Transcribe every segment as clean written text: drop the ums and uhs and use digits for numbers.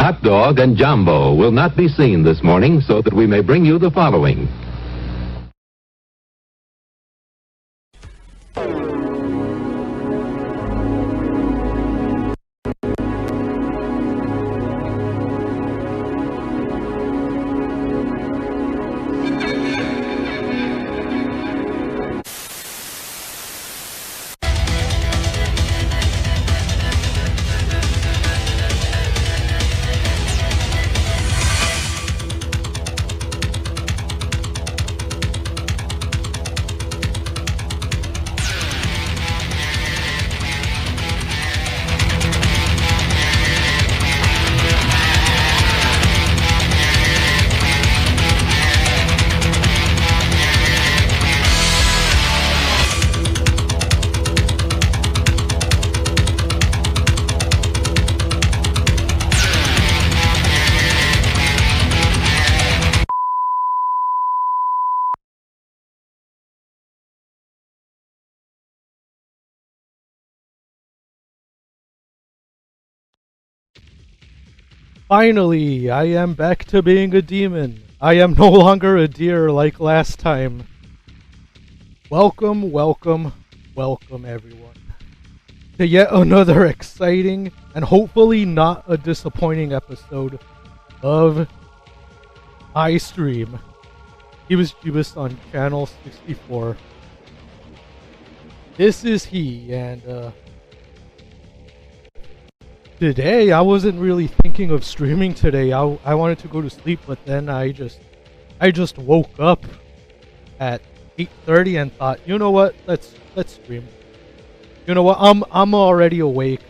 Hot Dog and Jumbo will not be seen this morning so that we may bring you the following. Finally, I am back to being a demon. I am no longer a deer like last time. Welcome, welcome, welcome everyone to yet another exciting and hopefully not a disappointing episode of my stream. HeebusJeebus on channel 64. This is he, and today, I wasn't really thinking of streaming today. I wanted to go to sleep, but then I just woke up at 8:30 and thought, you know what? Let's stream. You know what? I'm already awake.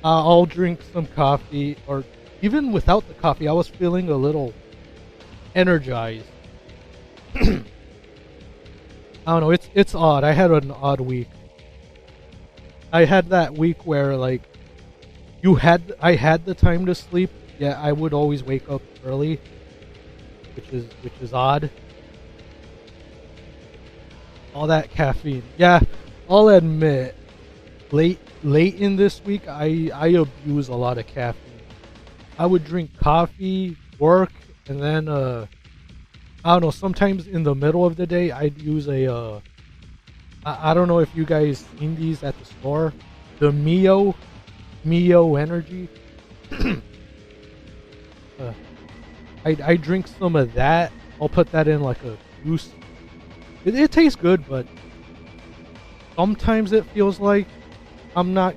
I'll drink some coffee, or even without the coffee, I was feeling a little energized. I don't know. It's odd. I had an odd week. I had that week where like. I had the time to sleep, yet I would always wake up early, which is odd. All that caffeine. Yeah, I'll admit, late in this week, I abuse a lot of caffeine. I would drink coffee, work, and then I don't know, sometimes in the middle of the day I'd use a I don't know if you guys seen these at the store, the Mio Energy. I drink some of that. I'll put that in like a juice. It tastes good, but sometimes it feels like I'm not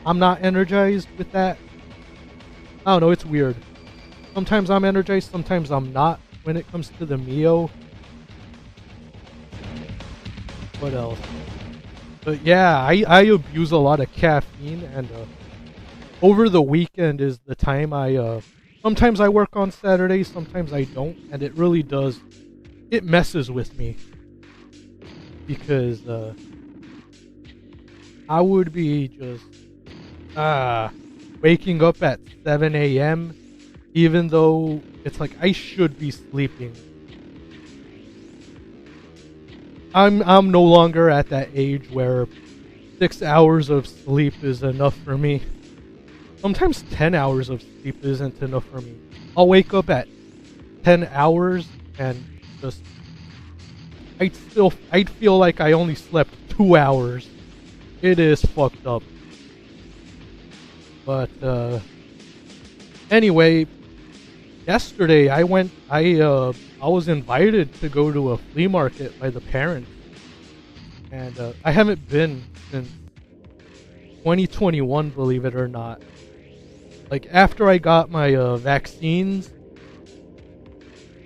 energized with that. I don't know, it's weird. Sometimes I'm energized, sometimes I'm not when it comes to the Mio. What else? But yeah, I abuse a lot of caffeine, and over the weekend is the time sometimes I work on Saturdays, sometimes I don't, and it really does, it messes with me. Because, I would be just, waking up at 7 a.m., even though it's like I should be sleeping. I'm no longer at that age where 6 hours of sleep is enough for me. Sometimes 10 hours of sleep isn't enough for me. I'll wake up at 10 hours and just... I'd feel like I only slept 2 hours. It is fucked up. But, anyway, yesterday I was invited to go to a flea market by the parents. And, I haven't been since 2021, believe it or not. Like, after I got my vaccines,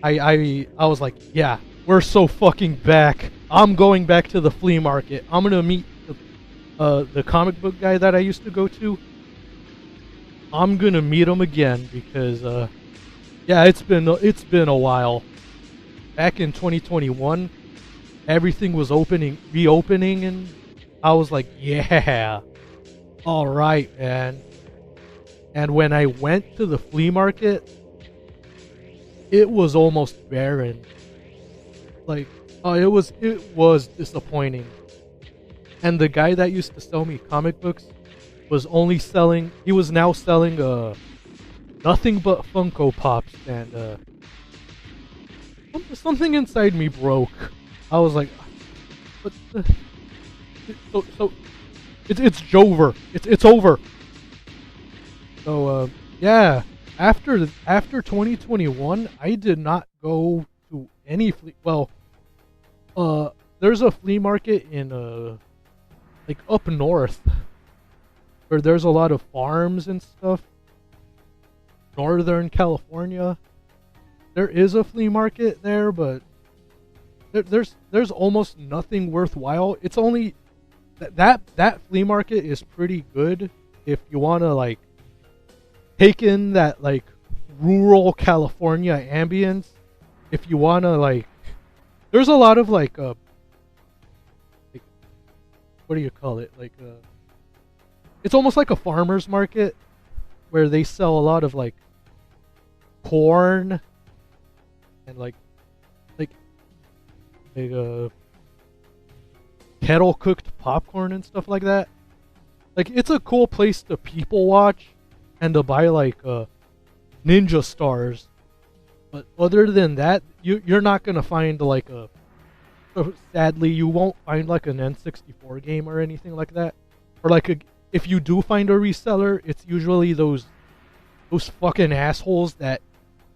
I was like, yeah, we're so fucking back. I'm going back to the flea market. I'm gonna meet the comic book guy that I used to go to. I'm gonna meet him again because, yeah, it's been a while. Back in 2021, everything was reopening, and I was like, yeah, all right, man. And when I went to the flea market, it was almost barren. Like, it was disappointing. And the guy that used to sell me comic books was now selling nothing but Funko Pops, and something inside me broke. I was like, but so it's over. It's over. So yeah, after 2021, I did not go to any flea. Well, there's a flea market in like up north where there's a lot of farms and stuff. Northern California. There is a flea market there, but there's almost nothing worthwhile. It's only that flea market is pretty good if you want to like take in that like rural California ambience. If you want to like, there's a lot of like what do you call it? Like it's almost like a farmer's market where they sell a lot of like corn and like kettle cooked popcorn and stuff like that. Like it's a cool place to people watch and to buy like ninja stars. But other than that, you're not gonna find like sadly you won't find like an N64 game or anything like that. Or like if you do find a reseller, it's usually those fucking assholes that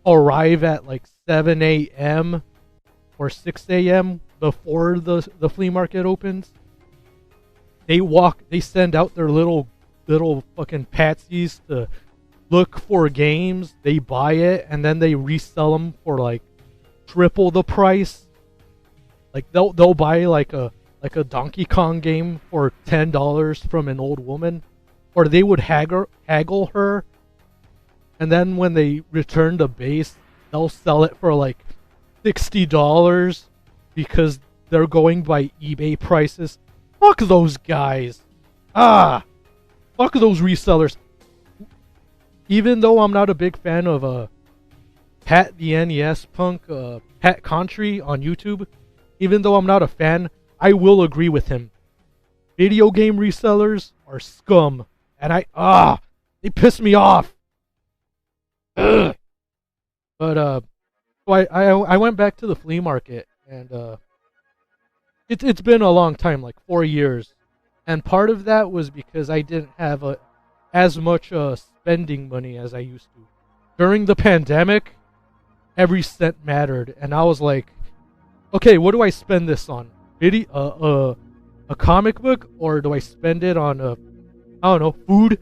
arrive at like 7 a.m. or 6 a.m. before the flea market opens. They send out their little fucking patsies to look for games. They buy it and then they resell them for like triple the price. Like they'll buy like a Donkey Kong game for $10 from an old woman, or they would haggle her, and then when they return to base, they'll sell it for like $60 because they're going by eBay prices. Fuck those guys. Fuck those resellers. Even though I'm not a big fan of Pat the NES Punk, Pat Contry on YouTube, even though I'm not a fan, I will agree with him. Video game resellers are scum, and they piss me off. Ugh. But so I went back to the flea market, and it's been a long time, like 4 years, and part of that was because I didn't have as much spending money as I used to. During the pandemic, every cent mattered, and I was like, okay, what do I spend this on? A comic book, or do I spend it on I don't know, food?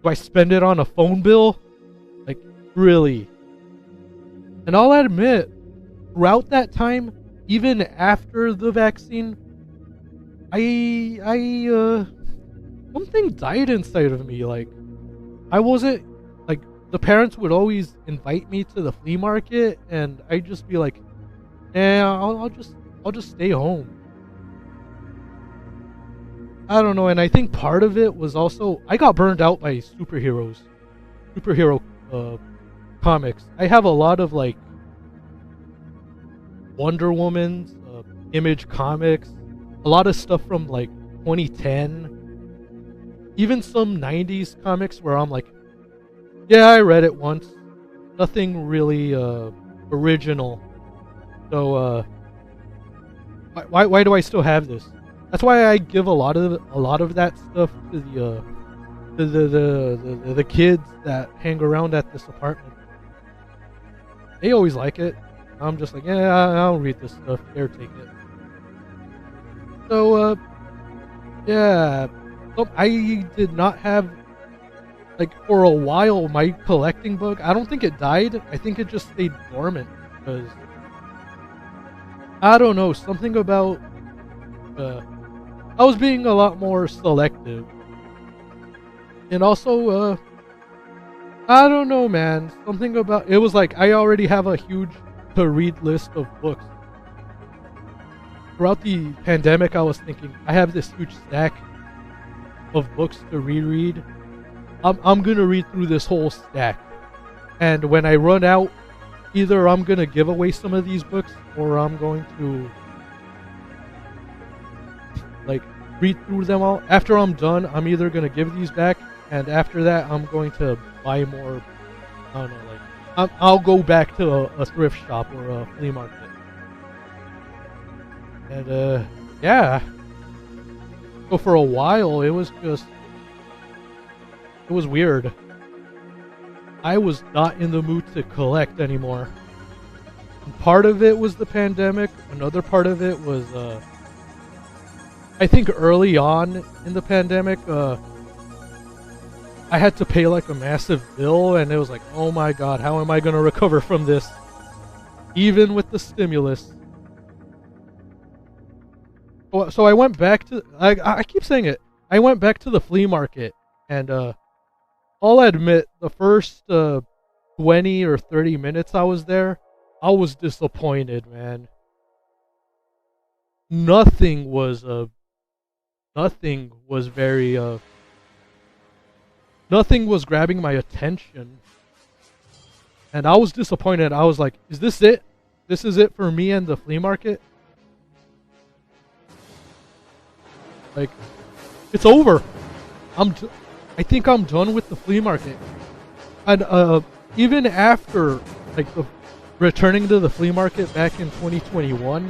Do I spend it on a phone bill? Like, really? And I'll admit, throughout that time, even after the vaccine, something died inside of me. Like, I wasn't, like, the parents would always invite me to the flea market, and I'd just be like, I'll just stay home. I don't know, and I think part of it was also I got burned out by superhero comics. I have a lot of like Wonder Woman's, Image Comics, a lot of stuff from like 2010, even some 90s comics where I'm like, yeah, I read it once, nothing really original. So why do I still have this? That's why I give a lot of that stuff to the kids that hang around at this apartment. They always like it. I'm just like, yeah, I'll read this stuff. Here, take it. So yeah, I did not have, like, for a while, my collecting bug. I don't think it died. I think it just stayed dormant because I don't know, something about I was being a lot more selective. And also, I don't know, man. Something about it was like I already have a huge to-read list of books. Throughout the pandemic, I was thinking, I have this huge stack of books to reread. I'm gonna read through this whole stack. And when I run out, either I'm gonna give away some of these books, or I'm going to like read through them all. After I'm done, I'm either gonna give these back, and after that I'm going to buy more I don't know, like I'll go back to a thrift shop or a flea market. And yeah. So for a while, it was weird. I was not in the mood to collect anymore. And part of it was the pandemic. Another part of it was, I think early on in the pandemic, I had to pay like a massive bill, and it was like, oh my god, how am I going to recover from this? Even with the stimulus. So I went back to, I keep saying it, I went back to the flea market, and I'll admit, the first 20 or 30 minutes I was there, I was disappointed, man. Nothing was grabbing my attention. And I was disappointed. I was like, is this it? This is it for me and the flea market? Like, it's over. I think I'm done with the flea market. And even after like returning to the flea market back in 2021,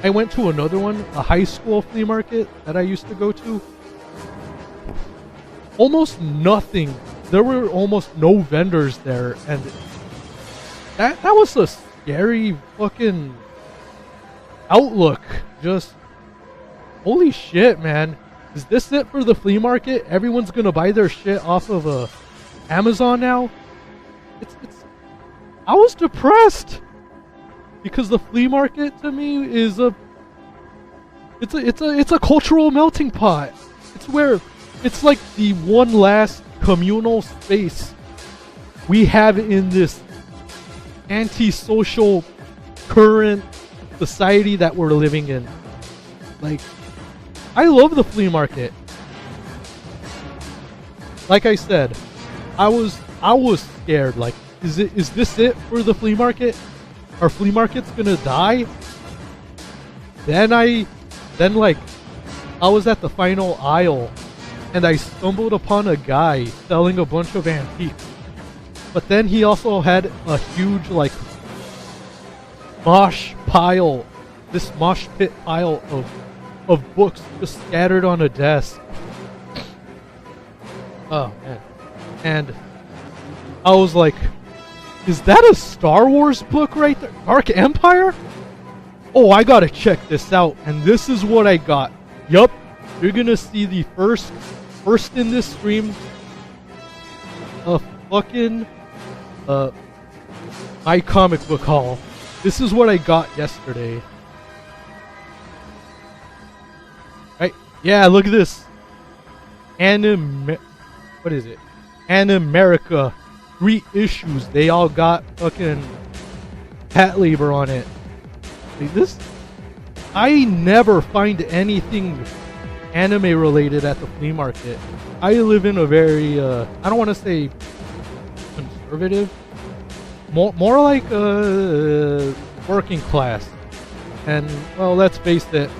I went to another one, a high school flea market that I used to go to. Almost nothing. There were almost no vendors there, and that was a scary fucking outlook. Just holy shit, man. Is this it for the flea market? Everyone's gonna buy their shit off of Amazon now? I was depressed because the flea market to me is it's a cultural melting pot. It's like the one last communal space we have in this antisocial current society that we're living in. Like, I love the flea market. Like I said, I was scared. Like, is this it for the flea market? Are flea markets gonna die? Then I was at the final aisle, and I stumbled upon a guy selling a bunch of antiques. But then he also had a huge like mosh pit pile of books just scattered on a desk. Oh man. And I was like, is that a Star Wars book right there? Dark Empire? Oh, I gotta check this out. And this is what I got. Yup. You're gonna see the first in this stream a fucking my comic book haul. This is what I got yesterday. Right? Yeah, look at this. What is it? Animerica. 3 issues. They all got fucking Pat labor on it. Like this, I never find anything anime related at the flea market. I live in a very I don't want to say conservative, more like working class. And well, let's face it,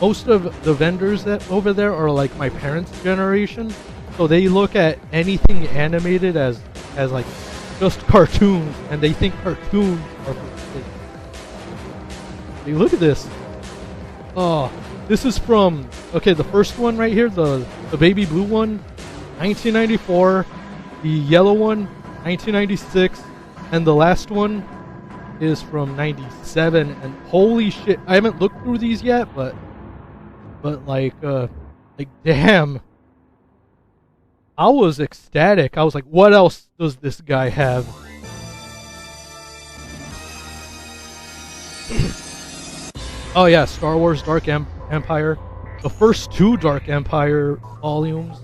most of the vendors that over there are like my parents' generation, so they look at anything animated as like just cartoons, and they think cartoons are for kids. Hey, look at this. Oh, this is from, okay, the first one right here, the baby blue one, 1994. The yellow one, 1996, and the last one is from 97. And holy shit, I haven't looked through these yet, but like damn, I was ecstatic. I was like, what else does this guy have? Oh yeah, Star Wars Dark Empire. The first 2 Dark Empire volumes.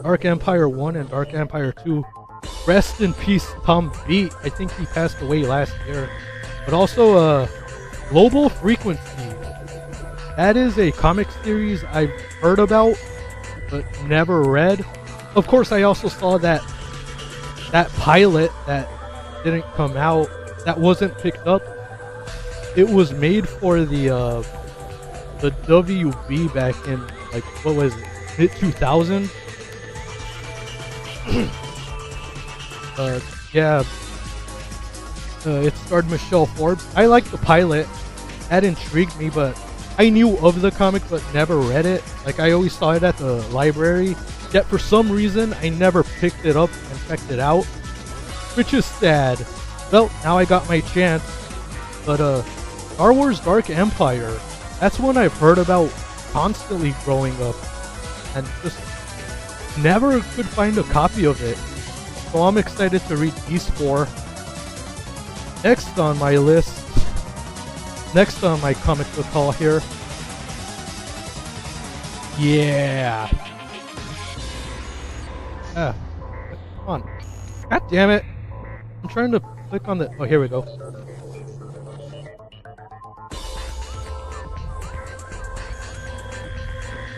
Dark Empire 1 and Dark Empire 2. Rest in peace, Tom Beat. I think he passed away last year. But also, Global Frequency. That is a comic series I've heard about, but never read. Of course, I also saw that pilot that didn't come out, that wasn't picked up. It was made for the WB back in, like, what was it, mid-2000? Yeah, it starred Michelle Forbes. I liked the pilot. That intrigued me, but I knew of the comic but never read it. Like, I always saw it at the library, yet for some reason I never picked it up and checked it out, which is sad. Well, now I got my chance. But Star Wars Dark Empire, that's one I've heard about constantly growing up, and just never could find a copy of it. So I'm excited to read these four. Next on my list, next on my comic book haul here. Yeah. Ah, come on. God damn it. I'm trying to click on the... Oh, here we go.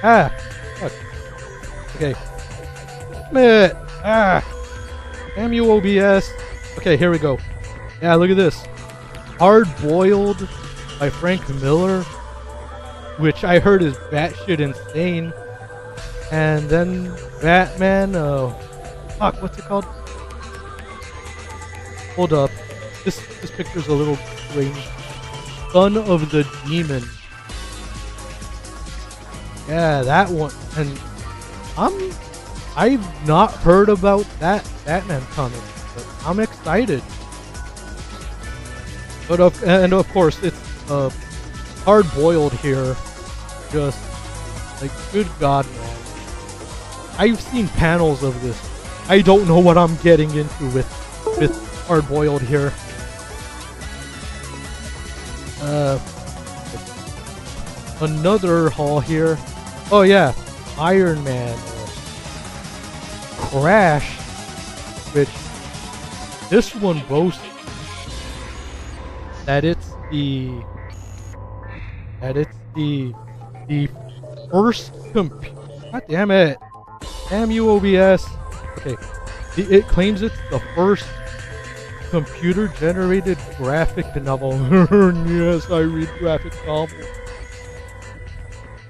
Ah. Fuck. Okay. Damn it. Ah. Damn you, OBS. Okay, here we go. Yeah, look at this. Hard Boiled by Frank Miller, which I heard is batshit insane. And then Batman, fuck, what's it called? Hold up. This picture's a little grainy. Son of the Demon. Yeah, that one. And I've not heard about that Batman comic, but I'm excited. But of course, it's Hard Boiled here. Just like, good God, man. I've seen panels of this. I don't know what I'm getting into with Hard Boiled here. Another haul here. Oh yeah, Iron Man Crash, which this one boasts that it's the first God damn it. Damn you, OBS. Okay. It claims it's the first computer-generated graphic novel. Yes, I read graphic novels.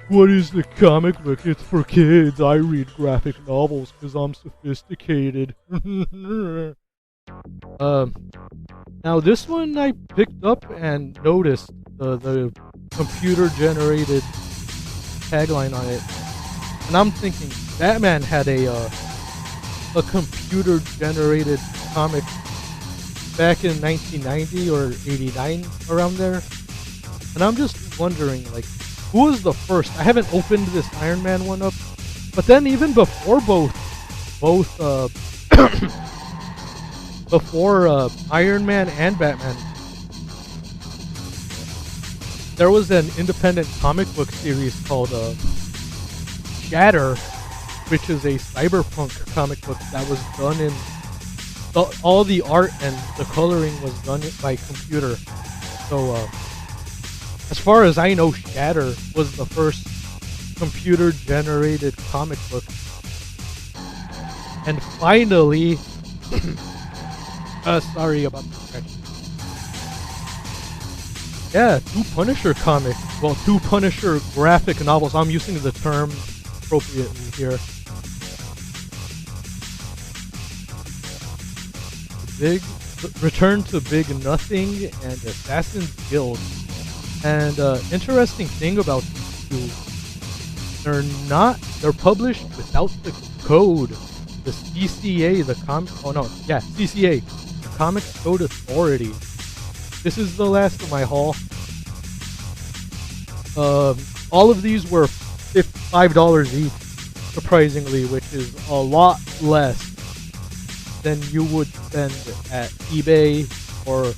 What is the comic book? It's for kids. I read graphic novels because I'm sophisticated. Now this one I picked up and noticed the computer-generated tagline on it, and I'm thinking Batman had a computer-generated comic back in 1990 or 89, around there, and I'm just wondering, like, who was the first? I haven't opened this Iron Man one up, but then even before before Iron Man and Batman, there was an independent comic book series called Shatter, which is a cyberpunk comic book that was done in... all the art and the coloring was done by computer. So, as far as I know, Shatter was the first computer-generated comic book. And finally... sorry about the scratch. Yeah, 2 Punisher comics. Well, 2 Punisher graphic novels. I'm using the term appropriately here. Big Return to Big Nothing and Assassin's Guild. And interesting thing about these two, they're published without the code, the CCA, CCA, the Comics Code Authority. This is the last of my haul. All of these were $5 each, surprisingly, which is a lot less than you would spend at eBay or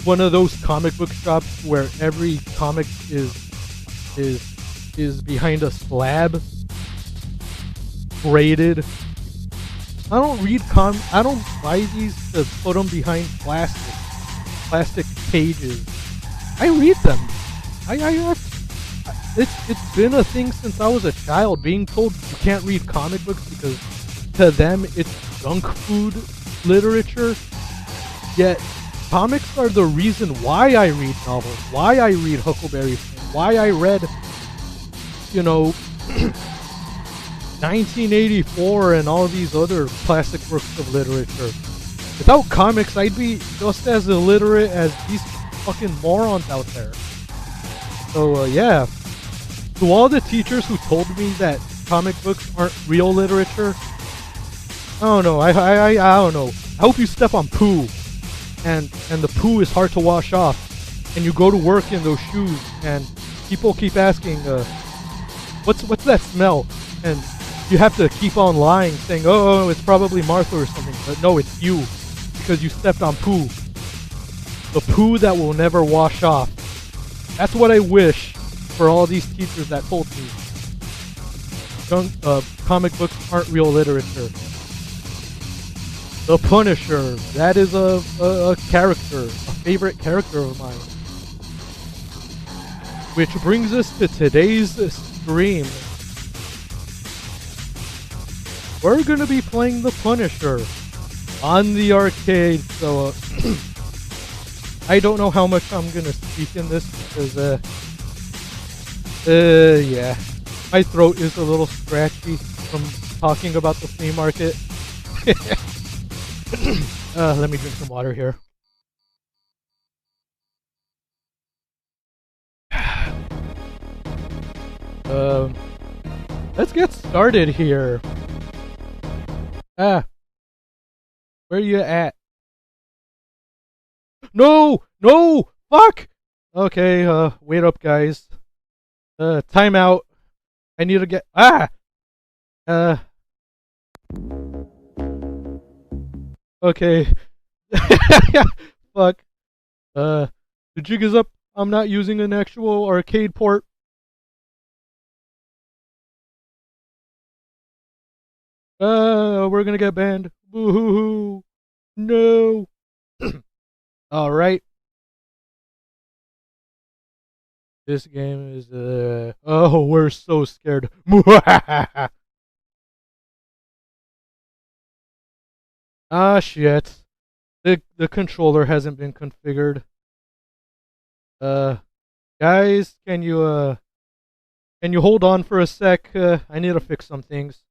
one of those comic book shops where every comic is behind a slab, graded. I don't buy these to put them behind plastic pages. I read them. It's been a thing since I was a child, being told you can't read comic books because to them it's junk food literature. Yet comics are the reason why I read novels, why I read Huckleberry Finn, why I read, 1984 and all these other classic works of literature. Without comics, I'd be just as illiterate as these fucking morons out there. So, yeah. To all the teachers who told me that comic books aren't real literature, I don't know. I don't know. I hope you step on poo, and the poo is hard to wash off, and you go to work in those shoes, and people keep asking, what's that smell? And you have to keep on lying, saying, oh, it's probably Martha or something, but no, it's you, because you stepped on poo. The poo that will never wash off. That's what I wish for all these teachers that told me comic books aren't real literature. The Punisher, that is a character, a favorite character of mine. Which brings us to today's stream. We're gonna be playing The Punisher on the arcade, so I don't know how much I'm gonna speak in this because yeah, my throat is a little scratchy from talking about the flea market. Let me drink some water here. Let's get started here. Where you at? No! No! Fuck! Okay, wait up, guys. Time out. I need to get... Okay. Fuck. The jig is up. I'm not using an actual arcade port. We're gonna get banned. Boo-hoo-hoo. No. Alright. This game is, oh, we're so scared. Ah, shit. The controller hasn't been configured. Guys, can you hold on for a sec? I need to fix some things.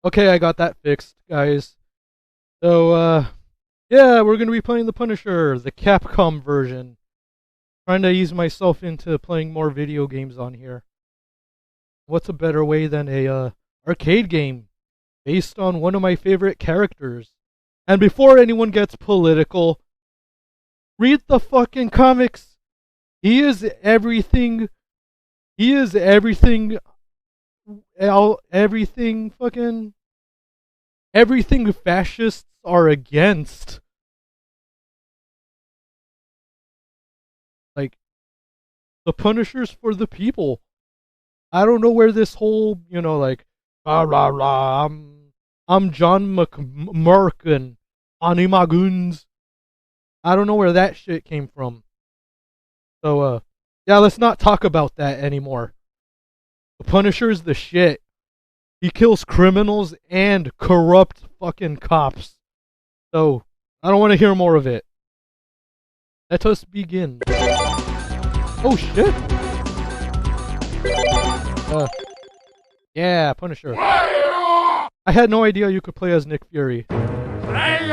Okay, I got that fixed, guys. So, yeah, we're gonna be playing The Punisher, the Capcom version. Trying to ease myself into playing more video games on here. What's a better way than a arcade game based on one of my favorite characters? And before anyone gets political, read the fucking comics. He is everything. He is everything. Everything fascists are against. Like, the Punisher's for the people. I don't know where this whole, like, rah rah rah, I'm John McMurkin, Animaguns. I don't know where that shit came from. So, yeah, let's not talk about that anymore. The Punisher's the shit. He kills criminals and corrupt fucking cops. So, I don't want to hear more of it. Let us begin. Oh shit! Yeah, Punisher. I had no idea you could play as Nick Fury. Player!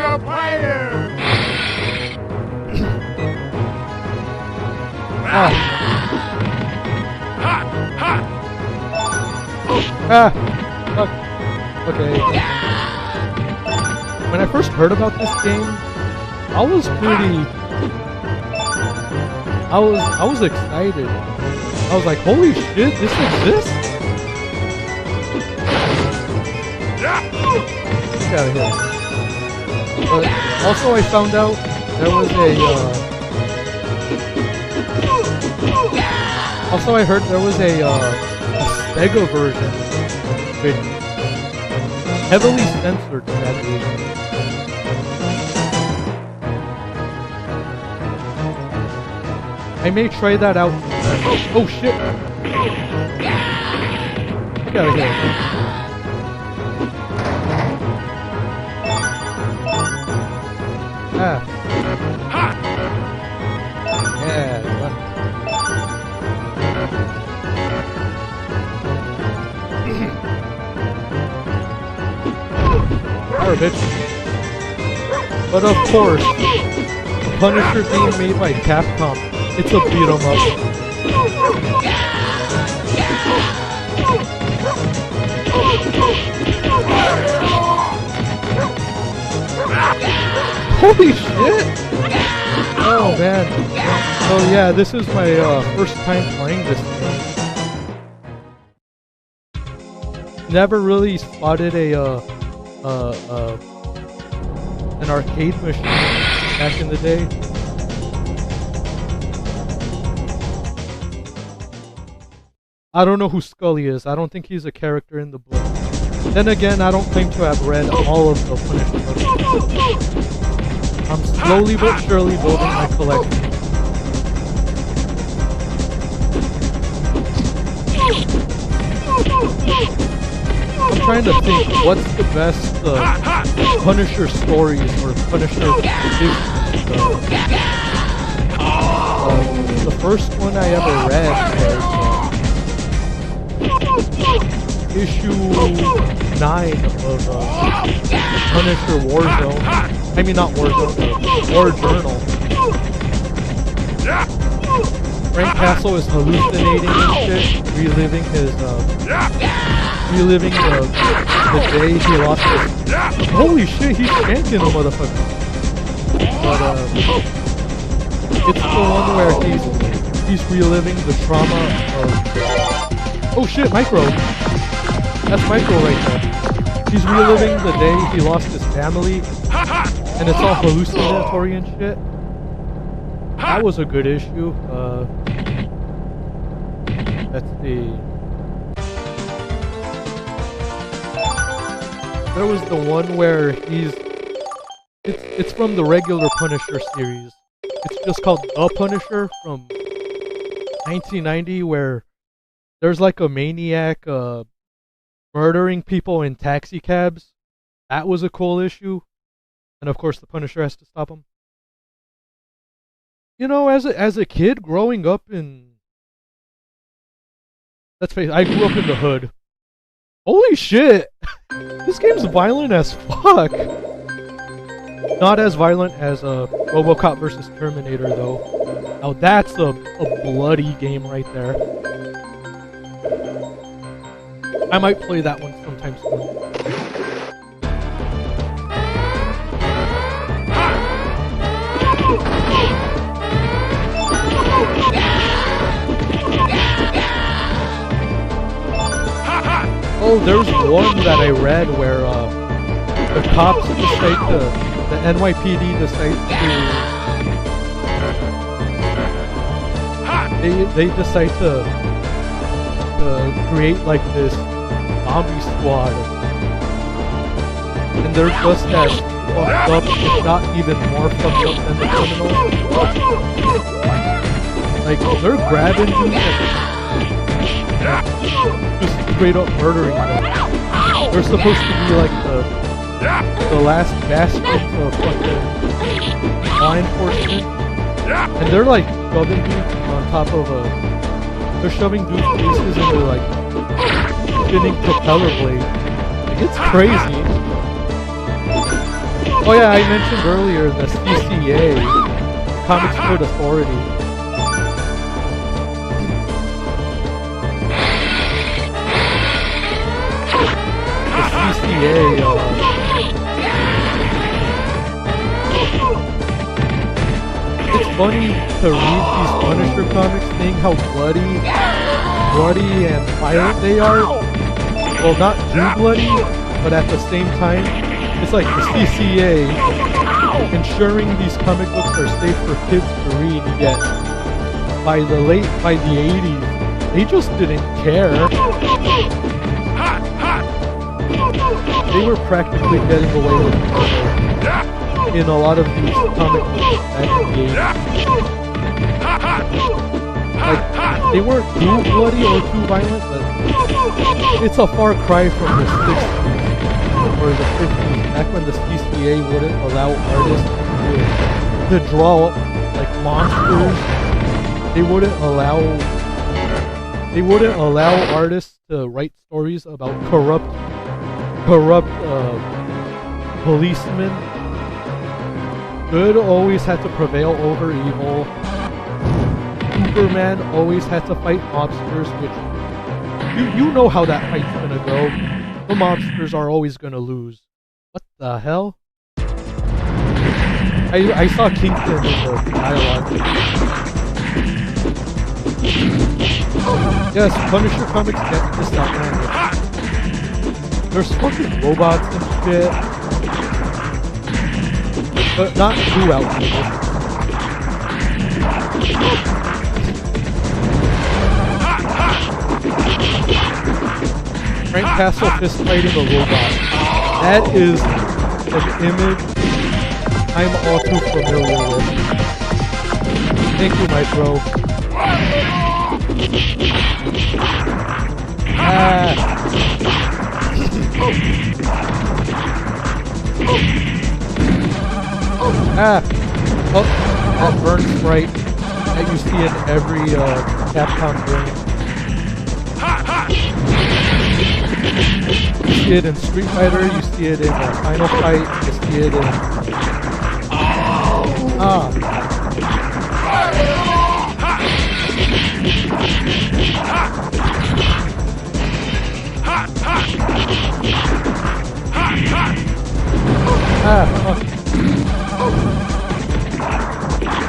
Fuck. Okay. When I first heard about this game, I was pretty. I was excited. I was like, holy shit, this exists? Get out of here. But also I found out there was also I heard there was a Sega version, which heavily censored that age. I may try that out. Oh shit! Get out of here. Ah. Yeah, run. Power, bitch. But of course, the Punisher being made by Capcom, it's a beat 'em up. Holy shit! Oh man. So yeah, this is my first time playing this game. Never really spotted an arcade machine back in the day. I don't know who Scully is. I don't think he's a character in the book. Then again, I don't claim to have read all of the Punisher books. I'm slowly but surely building my collection. I'm trying to think, what's the best Punisher stories or Punisher issues? The first one I ever read was issue 9 of Punisher Warzone. I mean, not Warzone, War Journal. Frank Castle is hallucinating and shit, reliving his, reliving the day he lost his... Holy shit, he's shanking the motherfucker. But, it's the one where he's reliving the trauma of... Oh shit, Micro! That's Micro right there. He's reliving the day he lost his family, and it's all hallucinatory and shit. That was a good issue. Let's see. There was the one where it's from the regular Punisher series. It's just called The Punisher from 1990, where there's like a maniac murdering people in taxi cabs. That was a cool issue. And of course the Punisher has to stop him. You know, as a kid growing up in... Let's face it, I grew up in the hood. Holy shit! This game's violent as fuck! Not as violent as RoboCop vs. Terminator though. Now that's a bloody game right there. I might play that one sometime soon. Oh, there's one that I read where the cops decide the NYPD decides to they decide to create like this zombie squad, and they're just as fucked up, if not even more fucked up than the criminals. Like they're grabbing dudes and just straight up murdering them. They're supposed to be like the last bastions of fucking law enforcement, and they're like shoving dudes on top of they're shoving dudes' faces into like spinning propeller blades. Like, it's crazy. Oh yeah, I mentioned earlier the CCA, Comics Code Authority. The CCA, it's funny to read these Punisher comics, seeing how bloody and violent they are. Well, not too bloody, but at the same time, it's like the CCA ensuring these comic books are safe for kids to read. Yet by the 80s, they just didn't care. They were practically getting away with murder in a lot of these comic books back in the 80s. Like, they weren't too bloody or too violent, but it's a far cry from the 60s or the 50s, back when the CCA wouldn't allow artists to draw like monsters. They wouldn't allow artists to write stories about corrupt policemen. Good always had to prevail over evil. Superman always had to fight mobsters, which you know how that fight's gonna go. The mobsters are always gonna lose. What the hell? I saw Kingston in the dialogue. Yes, Punisher comics get this outlandish. There's fucking robots and shit. But not too outlandish. Frank Castle fist fighting a robot. That is an image I'm all too familiar with. Thank you, my bro. Oh, that burn sprite that you see in every Capcom game. You see it in Street Fighter, you see it in Final Fight, you see it in...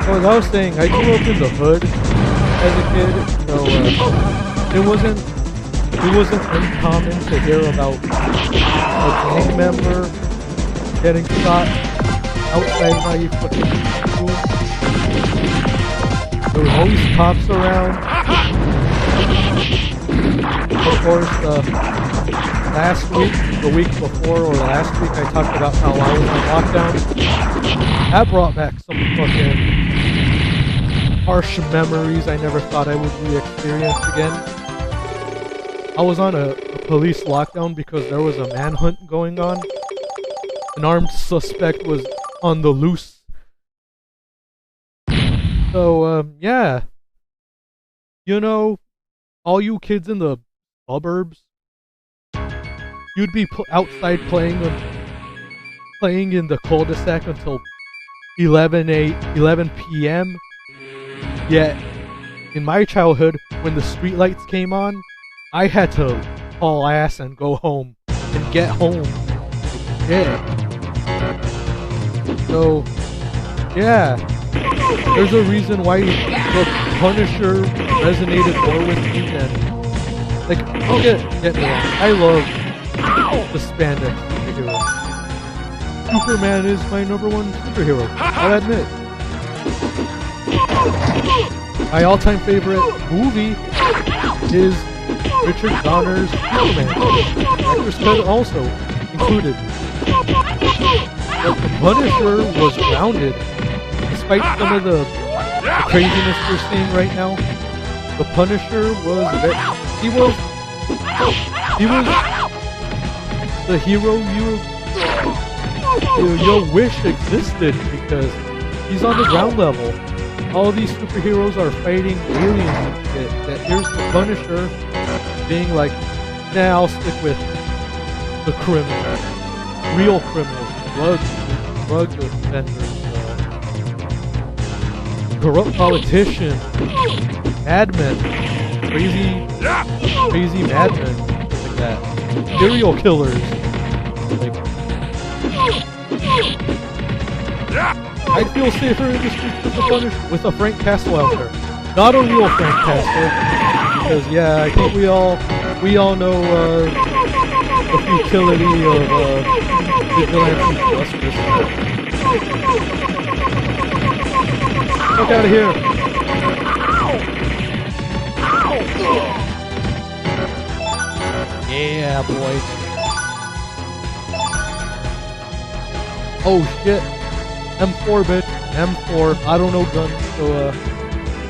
So as I was saying, I grew up in the hood as a kid, so it wasn't uncommon to hear about a gang member getting shot outside my fucking school. There was always cops around. Of course, last week, the week before, or last week, I talked about how I was on lockdown. That brought back some fucking harsh memories I never thought I would re-experience again. I was on a police lockdown because there was a manhunt going on. An armed suspect was on the loose. So, yeah. You know, all you kids in the suburbs, you'd be outside playing in the cul-de-sac until 11 p.m. Yet, in my childhood, when the streetlights came on, I had to haul ass and go home and get home. Yeah. So, yeah. There's a reason why the Punisher resonated more with me than... Like, don't get me wrong. I love the spandex superhero. Superman is my #1 superhero. I'll admit. My all-time favorite movie is Richard Donner's Superman. Actor's credit also included. But the Punisher was grounded. Despite some of the craziness we're seeing right now, the Punisher was he was the hero you wish existed, because he's on the ground level. All these superheroes are fighting aliens and shit. That here's the Punisher being like, nah, I'll stick with the criminals, real criminals, drug offenders, corrupt politicians, madmen, crazy madmen, like that, serial killers, like, I'd feel safer in the streets with the Punisher, with a Frank Castle out there. Not a real Frank Castle, because yeah, I think we all know the futility of vigilante justice. Fuck out of here! Yeah, boy. Oh shit. M4, bitch. M4. I don't know guns, so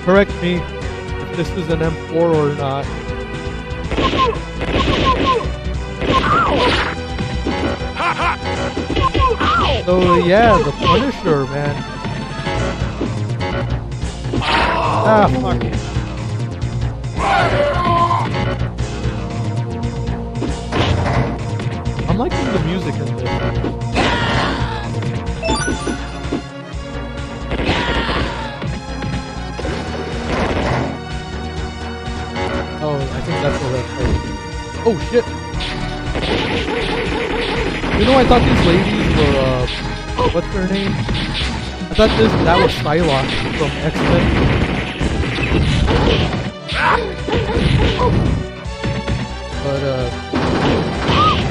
correct me if this is an M4 or not. So yeah, the Punisher, man. Ah, fuck. I'm liking the music in this. Oh, I think that's the left part. Oh shit! You know, I thought these ladies were, what's their name? I thought that was Psylocke from X-Men. But,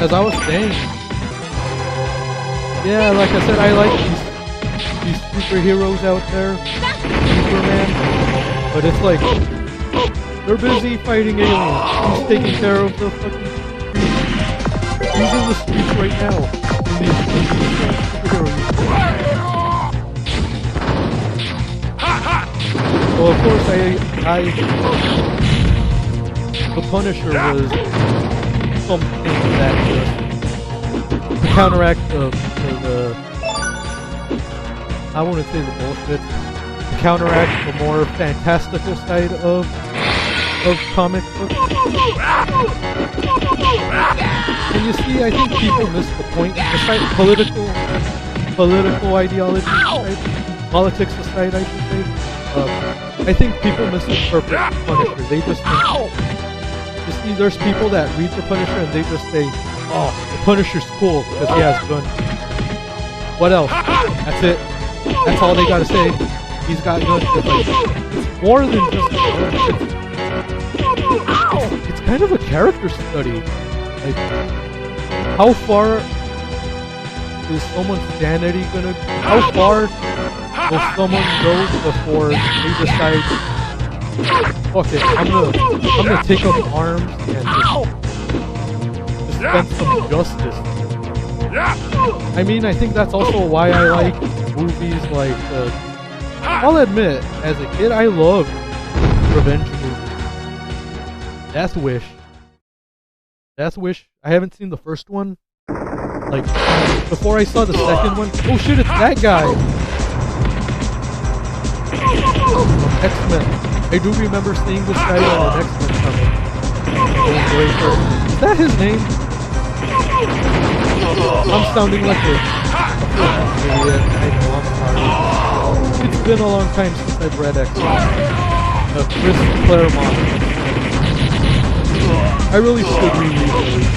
as I was saying, yeah, like I said, I like these superheroes out there, Superman, but it's like, they're busy fighting aliens. He's taking care of the fucking streets. He's in the streets right now. In these superhero uniforms. Well, of course, the Punisher was something that to counteract the I wouldn't say the bullshit. To counteract the more fantastical side of comic books. And you see, I think people miss the point. Besides political ideology aside, politics aside, I should say. I think people misinterpret Punisher. They just think, you see, there's people that read the Punisher and they just say, oh, the Punisher's cool because he has guns. What else? That's it. That's all they gotta say. He's got guns. It's like, it's more than just guns. It's kind of a character study. Like, how far is someone's sanity gonna? How far will someone go before they decide, fuck it, I'm gonna take up arms and dispense some justice. I mean, I think that's also why I like movies like. I'll admit, as a kid, I loved revenge movies. Death Wish. I haven't seen the first one. Like, before I saw the second one. Oh shit, it's that guy! X-Men. I do remember seeing this guy on an X-Men comic. Is that his name? I'm sounding like a idiot. I know, I'm sorry. It's been a long time since I've read X-Men. Chris Claremont. I really should reread those.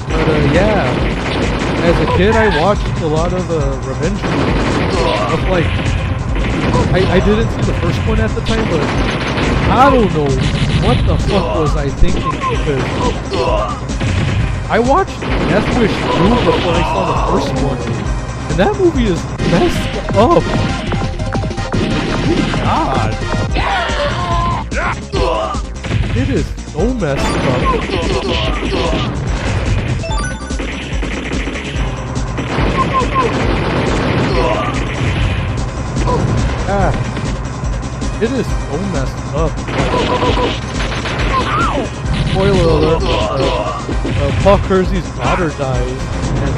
But yeah, as a kid I watched a lot of revenge movies. Of like, I didn't see the first one at the time, but I don't know what the fuck was I thinking, because I watched Death Wish 2 before I saw the first one, and that movie is messed up. God. It is so messed up. Ah, it is so messed up. Spoiler alert, Paul Kersey's daughter dies, and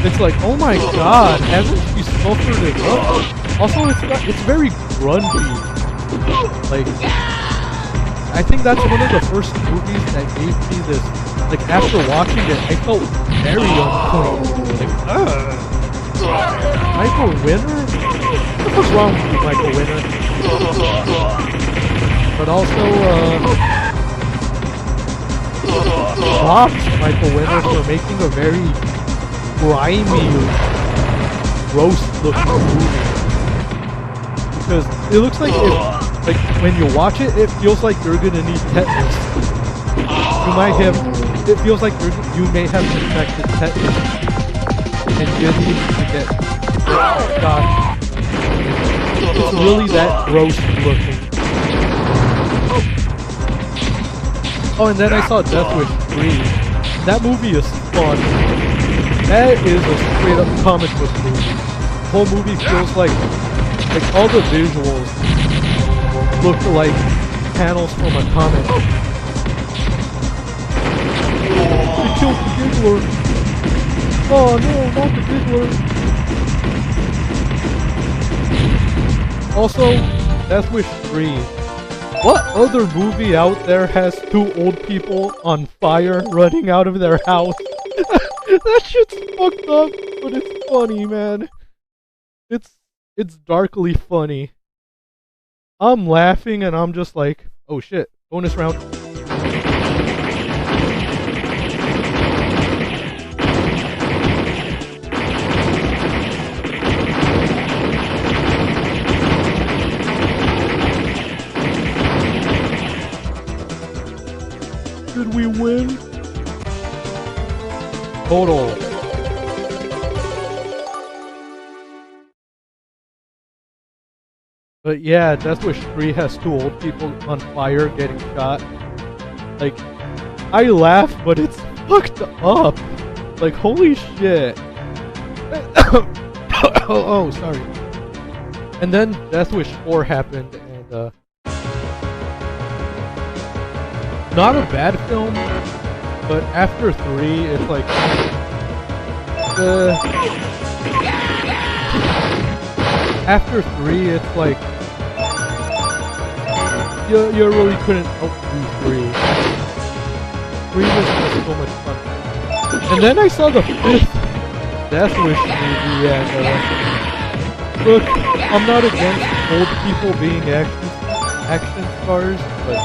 it's like, oh my god, hasn't she suffered enough? Also, it's very grungy. Like, I think that's one of the first movies that gave me this, like, after watching it, I felt very unclean. Like, Michael Winner? What's wrong with you, Michael Winner? But also, props Michael Winner for making a very grimy, gross looking movie. Because it looks like when you watch it, it feels like you're gonna need tetanus. It feels like you may have infected tetanus, and you need to get shot. It's really that gross looking. Oh, and then I saw Death Wish 3. That movie is fun. That is a straight up comic book movie. The whole movie feels like all the visuals look like panels from a comic. He killed the Giggler. Oh no, not the Giggler. Also, Death Wish 3. What other movie out there has two old people on fire running out of their house? That shit's fucked up, but it's funny, man. It's darkly funny. I'm laughing and I'm just like, oh shit, bonus round. Did we win? Total. But yeah, Death Wish 3 has two old people on fire getting shot. Like, I laugh, but it's fucked up. Like, holy shit. oh, sorry. And then Death Wish 4 happened, and not a bad film, but after 3, it's like, after 3, it's like, you really couldn't outdo 3. 3 was just so much fun. And then I saw the 5th Death Wish movie, and look, I'm not against old people being action stars, but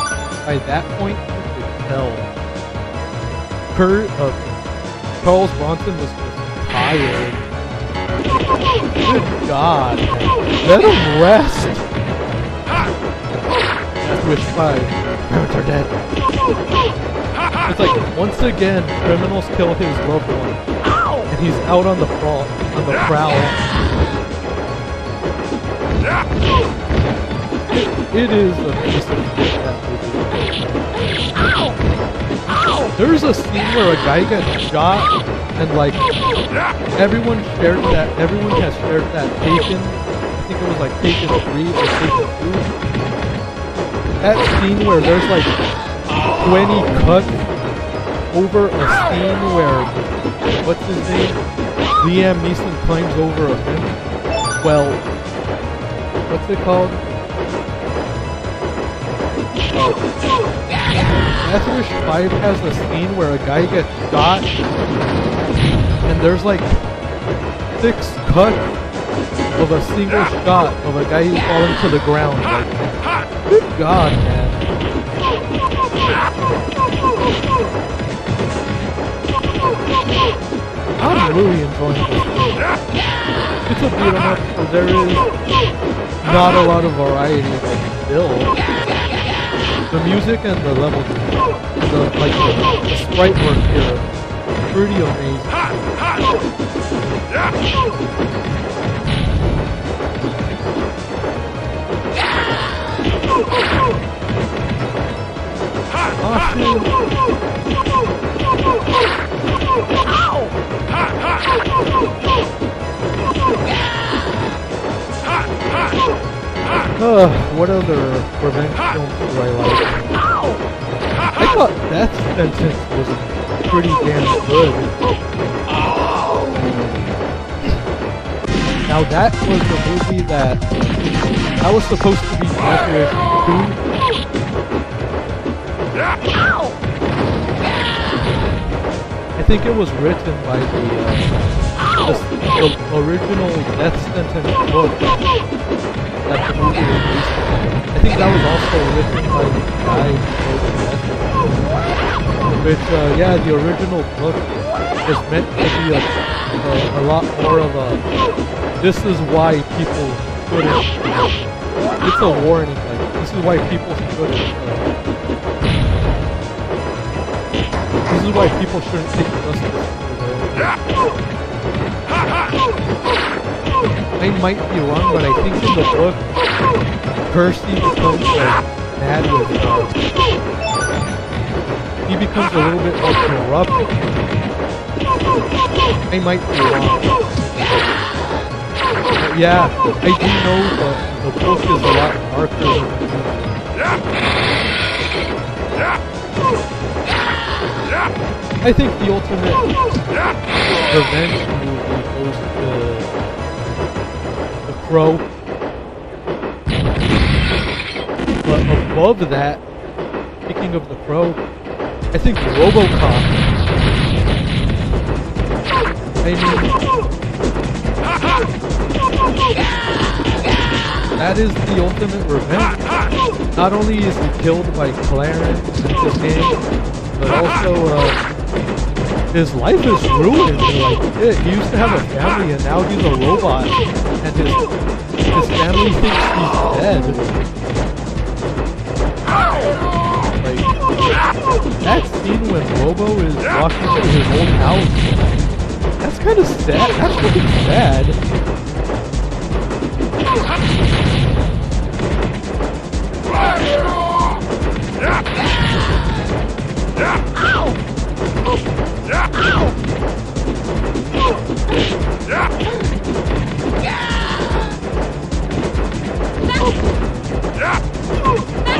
by that point, you could tell. Charles Bronson was just tired. Good God, let him rest. Death Wish 5, parents are dead. It's like, once again, criminals kill his loved one, and he's out on the prowl. It is a piece of shit, that movie. There's a scene where a guy gets shot, and like, everyone has shared that Taken, I think it was like Taken 3 or Taken 2. That scene where there's like 20 cuts over a scene where, what's his name? Liam Neeson climbs over a fence. Well, what's it called? Death Wish 5 has a scene where a guy gets shot, and there's like 6 cuts of a single shot of a guy falling to the ground. Like, good God, man. I'm really enjoying this game. It's a beat 'em up, so there is not a lot of variety, but still, the music and the level, the sprite work here, pretty amazing. What other revenge films do I like? I thought Death Sentence was pretty damn good. Now that was the movie that was supposed to be Death Wish 2. I think it was written by the original Death Sentence book that the movie was based on. I think that was also written by the guy who wrote Death Sentence. Which, yeah, the original book was meant to be a a lot more of a, this is why people shouldn't, it's a warning, like, this is why people shouldn't, this is why people shouldn't take justice for their own. I might be wrong, but I think in the book, Percy becomes like mad with he becomes a little bit more corrupt. I might be wrong. But yeah, I do know the book is a lot darker than the movie. I think the ultimate revenge movie goes to The Crow. But above that, speaking of The Crow, I think RoboCop. I mean, that is the ultimate revenge. Not only is he killed by Clarence and his gang, but also his life is ruined. Like shit. He used to have a family, and now he's a robot, and his family thinks he's dead. That scene when Robo is walking to his old house, that's kind of sad. That's pretty sad.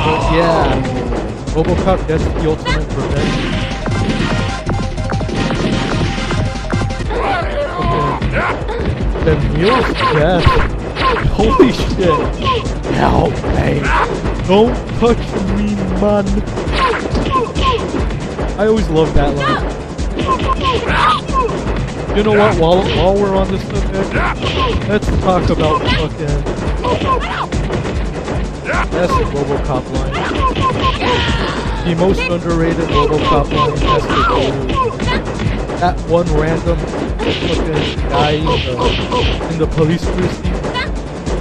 But yeah. RoboCop gets the ultimate revenge. Okay. Then Neil's death. Holy shit. Help me. Don't touch me, man. I always love that line. You know what, while we're on this subject, let's talk about fucking... That's the RoboCop line. The most underrated RoboCop line has to do that one random fucking guy in the police precinct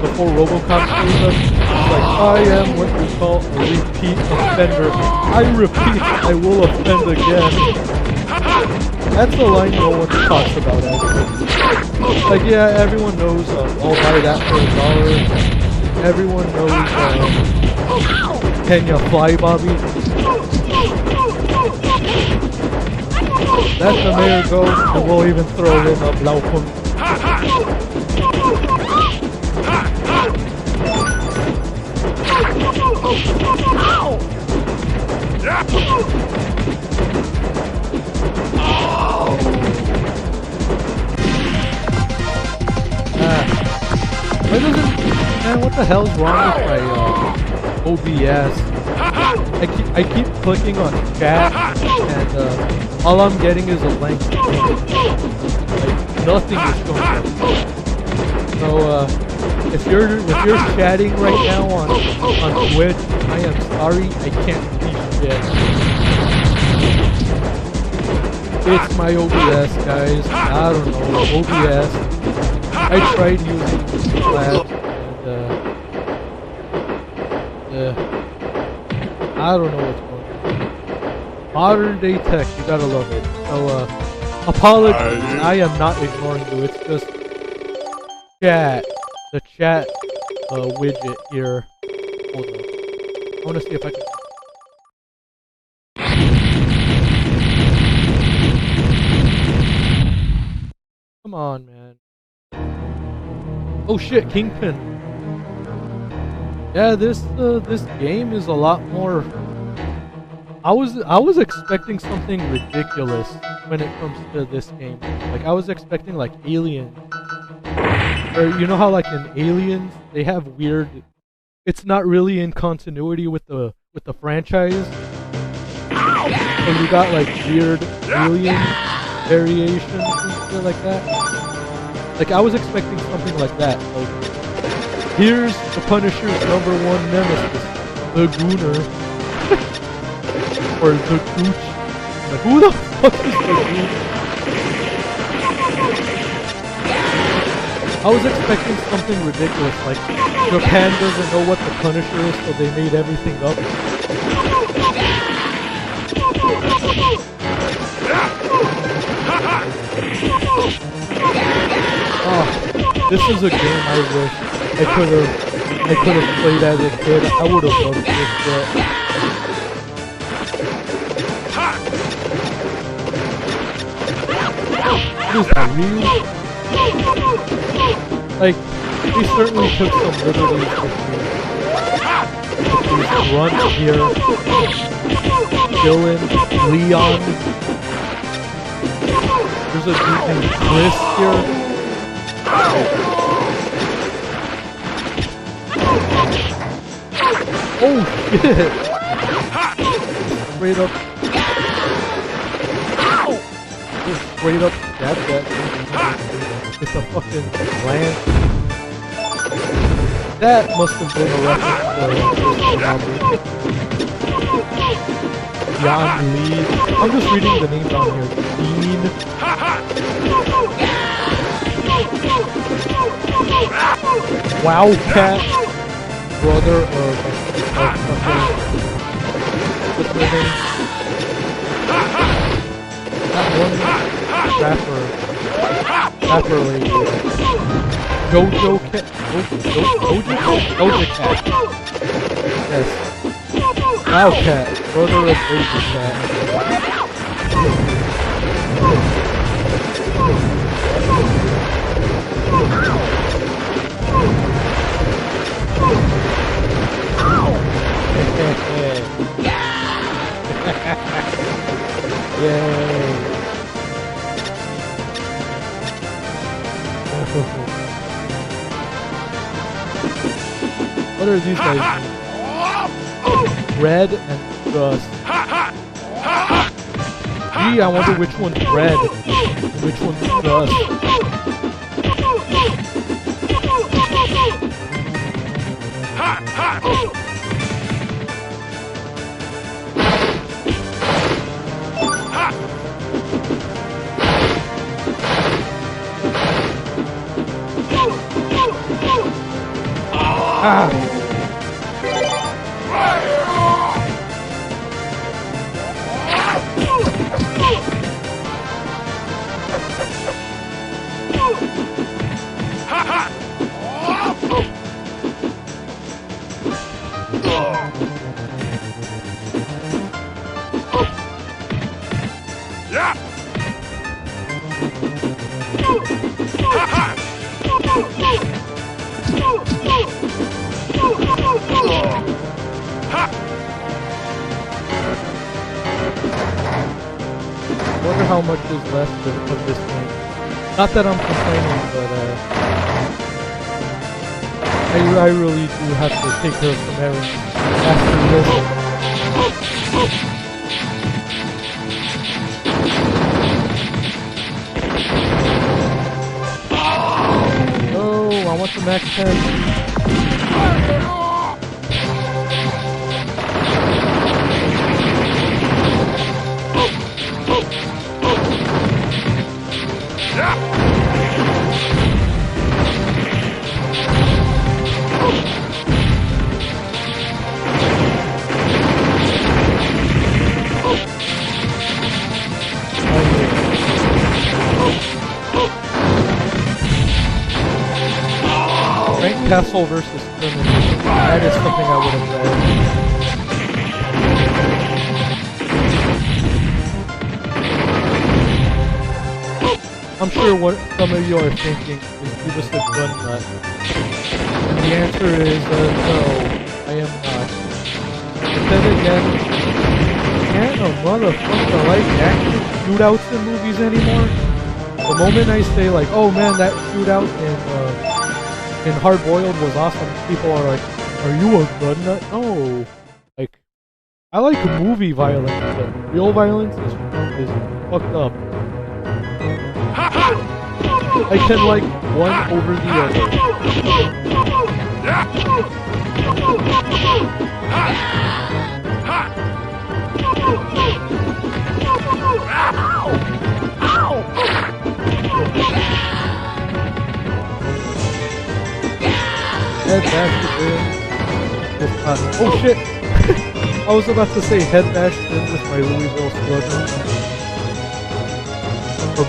before RoboCop shows up. He's like, I am what you call a repeat offender. I repeat, I will offend again. That's a line no one talks about actually. Like, yeah, everyone knows I'll buy that for $1. Everyone knows Kenya Fly Bobby. Let the mayor go, and we'll even throw in a Blaupunk. Why doesn't... Man, what the hell's wrong with my OBS? I keep clicking on chat, and all I'm getting is a blank screen. Like nothing is showing up. So if you're chatting right now on Twitch, I am sorry, I can't see shit. It's my OBS, guys. I don't know, OBS. I tried using Flash. I don't know what's going on. Modern day tech, you gotta love it. So, apologies, I am not ignoring you, it's just chat. The chat widget here. Hold on. I wanna see if I can... Come on, man. Oh shit, Kingpin. Yeah, this game is a lot more... I was expecting something ridiculous when it comes to this game. Like, I was expecting, like, Alien. Or, you know how, like, in Aliens, they have weird... It's not really in continuity with the franchise. So you got, like, weird alien variations and shit like that. Like, I was expecting something like that. Like, here's the Punisher's #1 nemesis, the Gooner. Or the Gooch. Like, who the fuck is the Gooch? I was expecting something ridiculous, like Japan doesn't know what the Punisher is, so they made everything up. Oh, this is a game I wish I could have played as a kid. I would have loved this, but what is that, real? Like, they certainly took some liberties with these runs here. Dylan, Leon. There's a dude named Chris here. Oh shit! Straight up. Just straight up stab that. It's a fucking lance. That must have been a reference to John Lee. I'm just reading the names on here. Dean. Wowcat. Brother of what's her name? That one rapper lady. Jojo Cat. Doja Cat. Yes. Wowcat. Brother of Doja Cat. Yay! What are these guys doing? Red and Gus. Gee, I wonder which one's red and which one's Gus. Ah! Wonder how much is left of this game. Not that I'm complaining, but I really do have to take care of some errands after this. Oh, I want the max 10. Castle versus Terminator. That is something I would have read. I'm sure what some of you are thinking is Heebus a gun nut. And the answer is no, I am not. But then again, can't a motherfucker like action shootouts in movies anymore? The moment I say like, oh man, that shootout in Hard Boiled was awesome, people are like, are you a gun nut? No. Like, I like movie violence, but real violence is fucked up. I can like one over the other. head bashed in with oh shit! I was about to say head bashed in with my Louisville Slugger.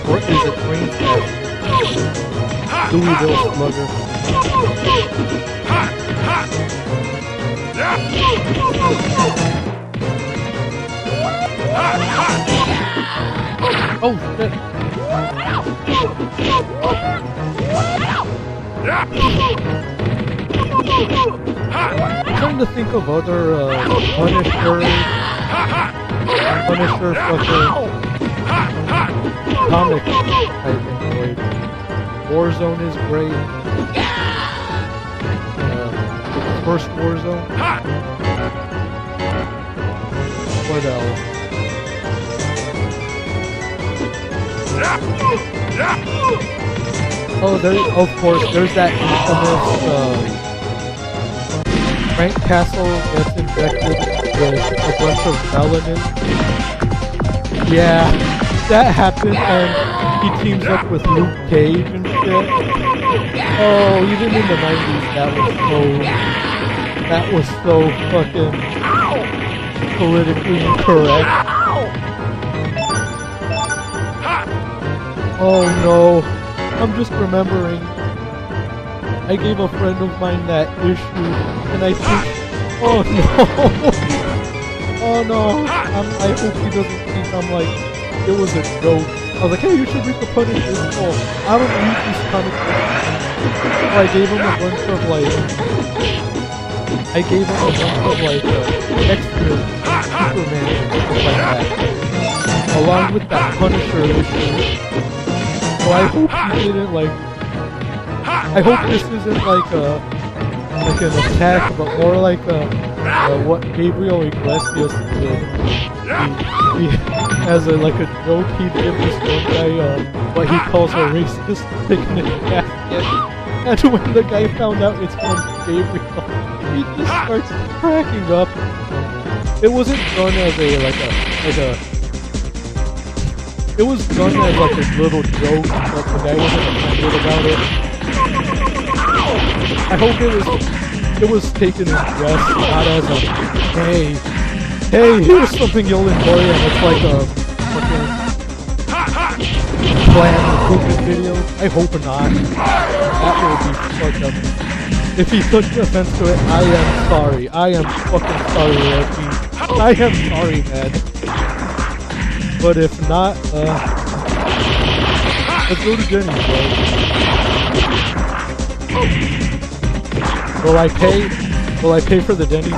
Or is it brain bashed? Louisville Slugger. Oh shit! I'm trying to think of other Punisher fucking comics I enjoyed. Warzone is great. The first Warzone. What else? Oh, of course, there's that infamous Frank Castle gets infected with a bunch of melanin. Yeah, that happened, and he teams up with Luke Cage and shit. Oh, even in the 90s, that was so fucking politically incorrect. Oh no, I'm just remembering. I gave a friend of mine that issue, and I think, oh no, oh no, I hope he doesn't think I'm like, it was a joke. I was like, hey, you should read The Punisher. Oh, I don't read these comic books. So I gave him a bunch of like, X-Men, Superman, and stuff like that, along with that Punisher issue. So I hope he didn't like. I hope this isn't like an attack, but more like what Gabriel Iglesias did. He as like a joke, he gave this one guy what he calls a racist picnic basket, and when the guy found out it's from Gabriel, he just starts cracking up. It wasn't done as it was done as like a little joke, but the guy wasn't offended about it. I hope it was taken in jest, not as a hey, here's something you'll enjoy, and it's like a fucking planned improvement video. I hope not. That will be fucked up. If he took offense to it, I am sorry. I am fucking sorry, Reggie. I am sorry, man. But if not, let's go to Denny's, bro. Will I pay for the Denny's?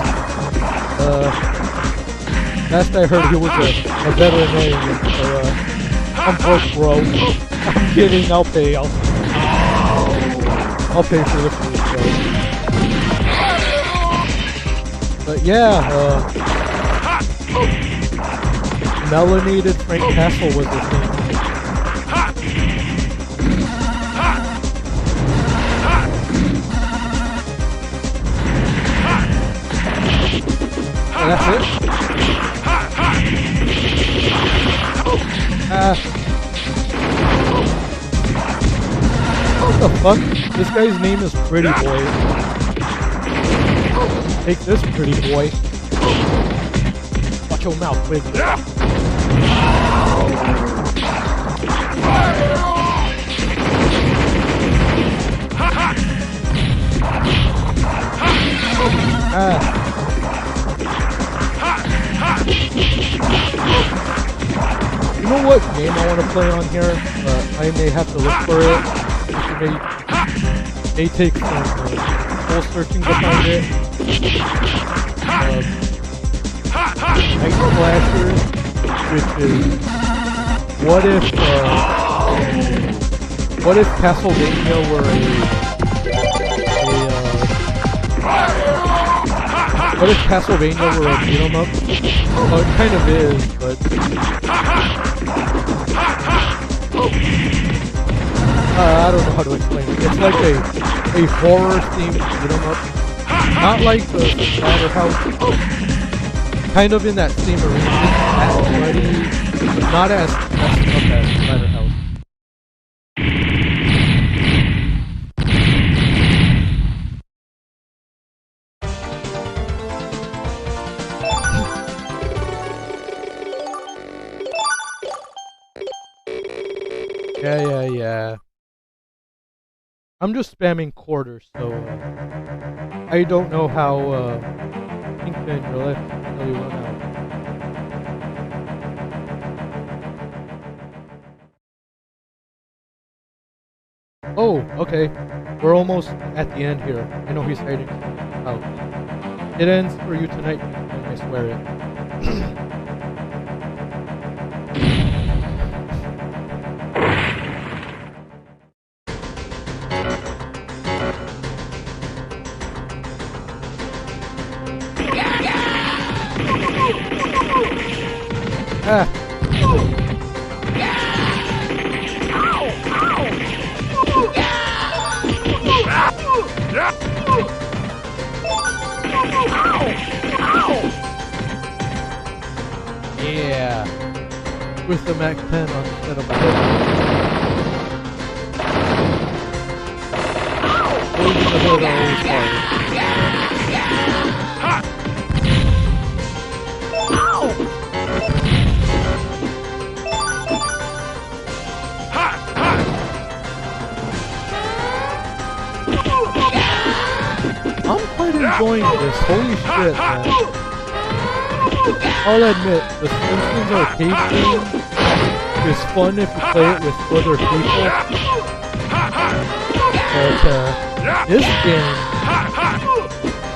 Last I heard he was a veterinarian, so I'm broke, bro. I'm kidding, I'll pay for the food, bro. But yeah, melanated Frank Castle was the thing. And that's it? What the fuck? This guy's name is Pretty Boy. Take this, Pretty Boy. Watch your mouth, quick. You know what game I want to play on here? I may have to look for it. It may take some soul searching to find it. Night Slashers, which is what if Castlevania were what if Castlevania were a beat 'em up? Well, it kind of is, but I don't know how to explain it. It's like a horror themed beat 'em up, not like the Splatterhouse, kind of in that same arena, not as messed up as Splatterhouse. I'm just spamming quarters, so I don't know how Pinkman really run out. Oh, okay. We're almost at the end here. I know he's hiding out. It ends for you tonight, Pinkman, I swear it. Ah. Yeah. With the Mac 10 on instead of a hit. Those in the hood are always hard. I'm quite enjoying this. Holy shit, man. I'll admit, the Simpsons arcade game is fun if you play it with other people. But this game,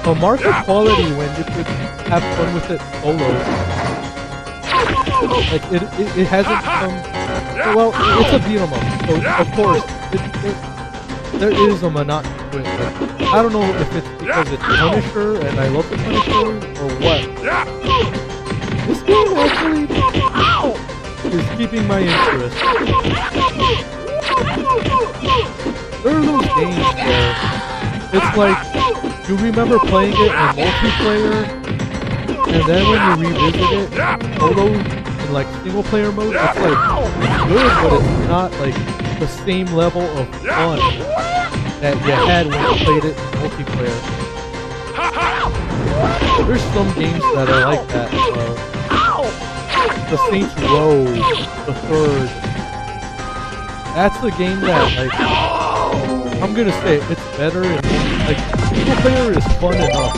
a market quality when you could have fun with it solo. Like it hasn't come. Well, it's a beat 'em up, so of course there is a monotony to it. But I don't know if it's because it's Punisher and I love the Punisher or what. This game actually is keeping my interest. There are those games where it's like you remember playing it in multiplayer, and then when you revisit it, solo in like single player mode, it's like it's good, but it's not like the same level of fun that you had when you played it in multiplayer. There's some games that are like that. The Saints Row, the third. That's the game that, like, I'm gonna say it's better in, like, single player is fun enough.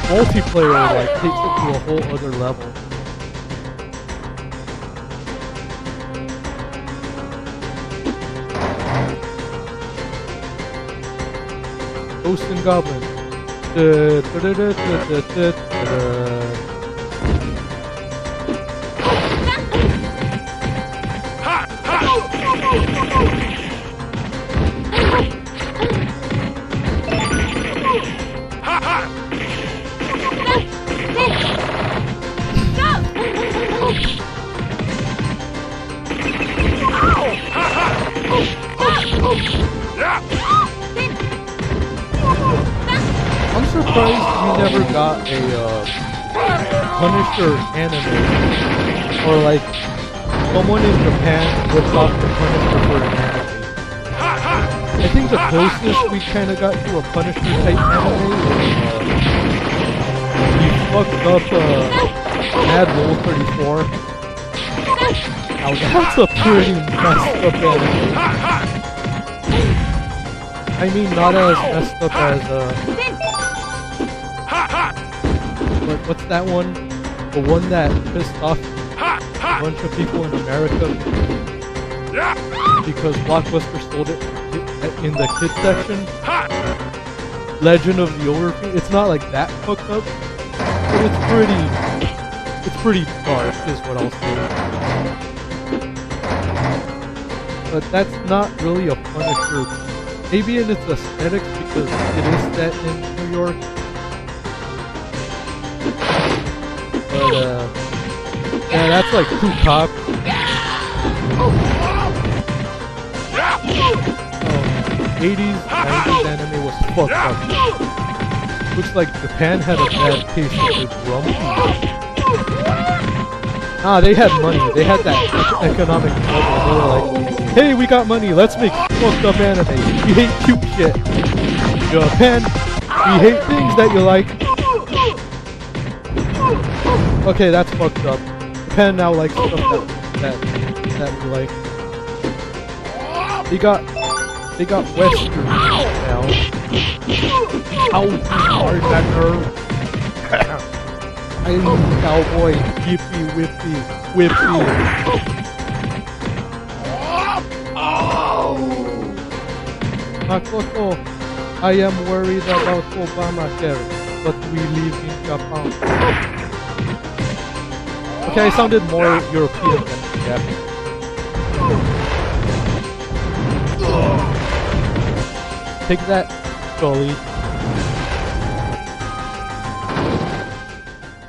Multiplayer, like, takes it to a whole other level. Ghosts and Goblins. I'm surprised we never got a Punisher anime, or like someone in Japan ripped off the Punisher for an anime. I think the closest we kind of got to a Punisher type anime was we fucked up Mad Bull 34. Now that's a pretty messed up anime. I mean, not as messed up as what's that one? The one that pissed off a bunch of people in America because Blockbuster sold it in the kids section. Legend of the Overfield. It's not like that fucked up, but it's pretty dark, is what I'll say. But that's not really a Punisher. Maybe in its aesthetics because it is set in New York. But yeah, that's like two cops. 80s, 90s anime was fucked up. Looks like Japan had a bad case of the grumpy. Ah, they had money. They had that economic bubble. They were like, hey, we got money. Let's make fucked up anime. We hate cute shit. Japan, we hate things that you like. Okay, that's fucked up. Japan now likes stuff that we like. They got Western now. Cowboy. I'm cowboy. Yippee, whippy, whippy. Makoto, I am worried about Obamacare, but we live in Japan. Okay, I sounded more European than Japanese. Take that, Jolly.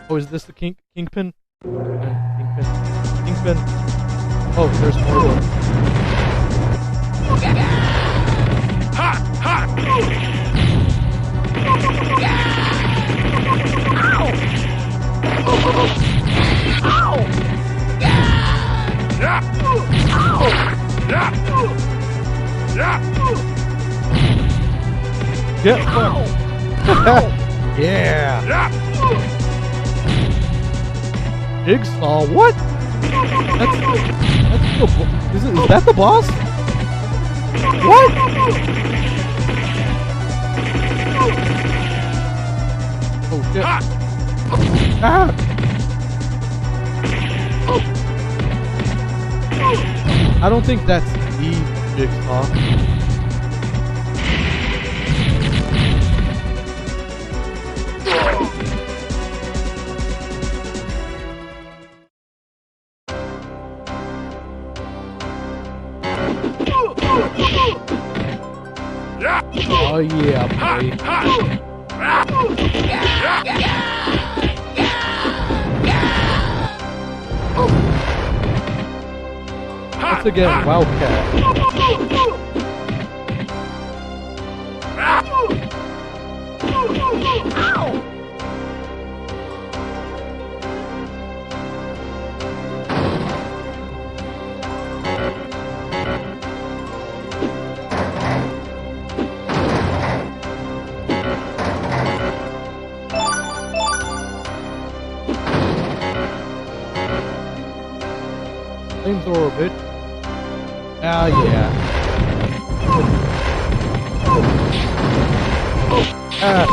Oh, is this the Kingpin? Kingpin. Oh, there's more of them. Get fucked! Yeah! Jigsaw, what? That's the is that the boss? What? Oh shit. Ah! I don't think that's the Jigsaw. Oh yeah, boy. Once again, Wildcat. Flamethrower, bitch. Ah, yeah. Ah.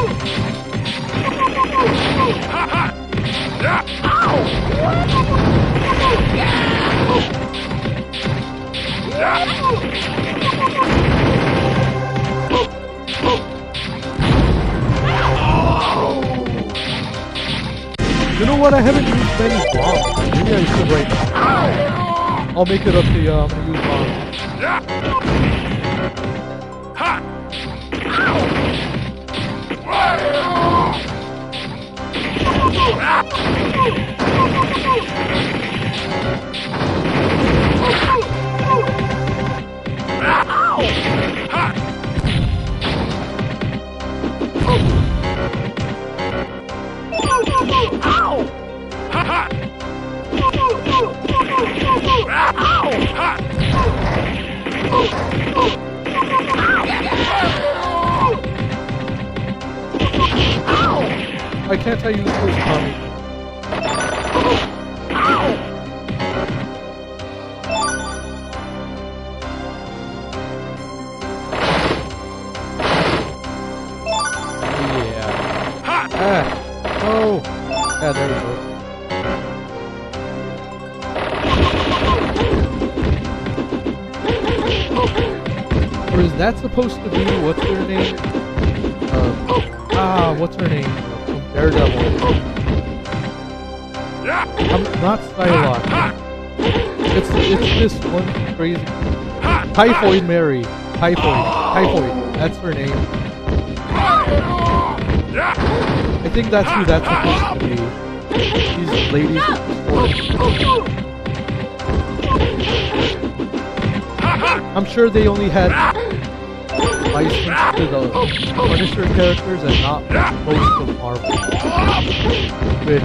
You know what? I haven't used many bombs. Maybe I should right now. I'll make it up to you. I'm gonna use bombs. Why can't I use this Tommy? Yeah. Ah! Oh! Yeah, there we go. Or is that supposed to be, what's her name? What's her name? From Daredevil. I'm not Psylocke. It's this one crazy... Typhoid Mary. Typhoid. That's her name. I think that's who that's supposed to be. These ladies I'm sure they only had license to the Punisher characters and not most of Marvel. Which,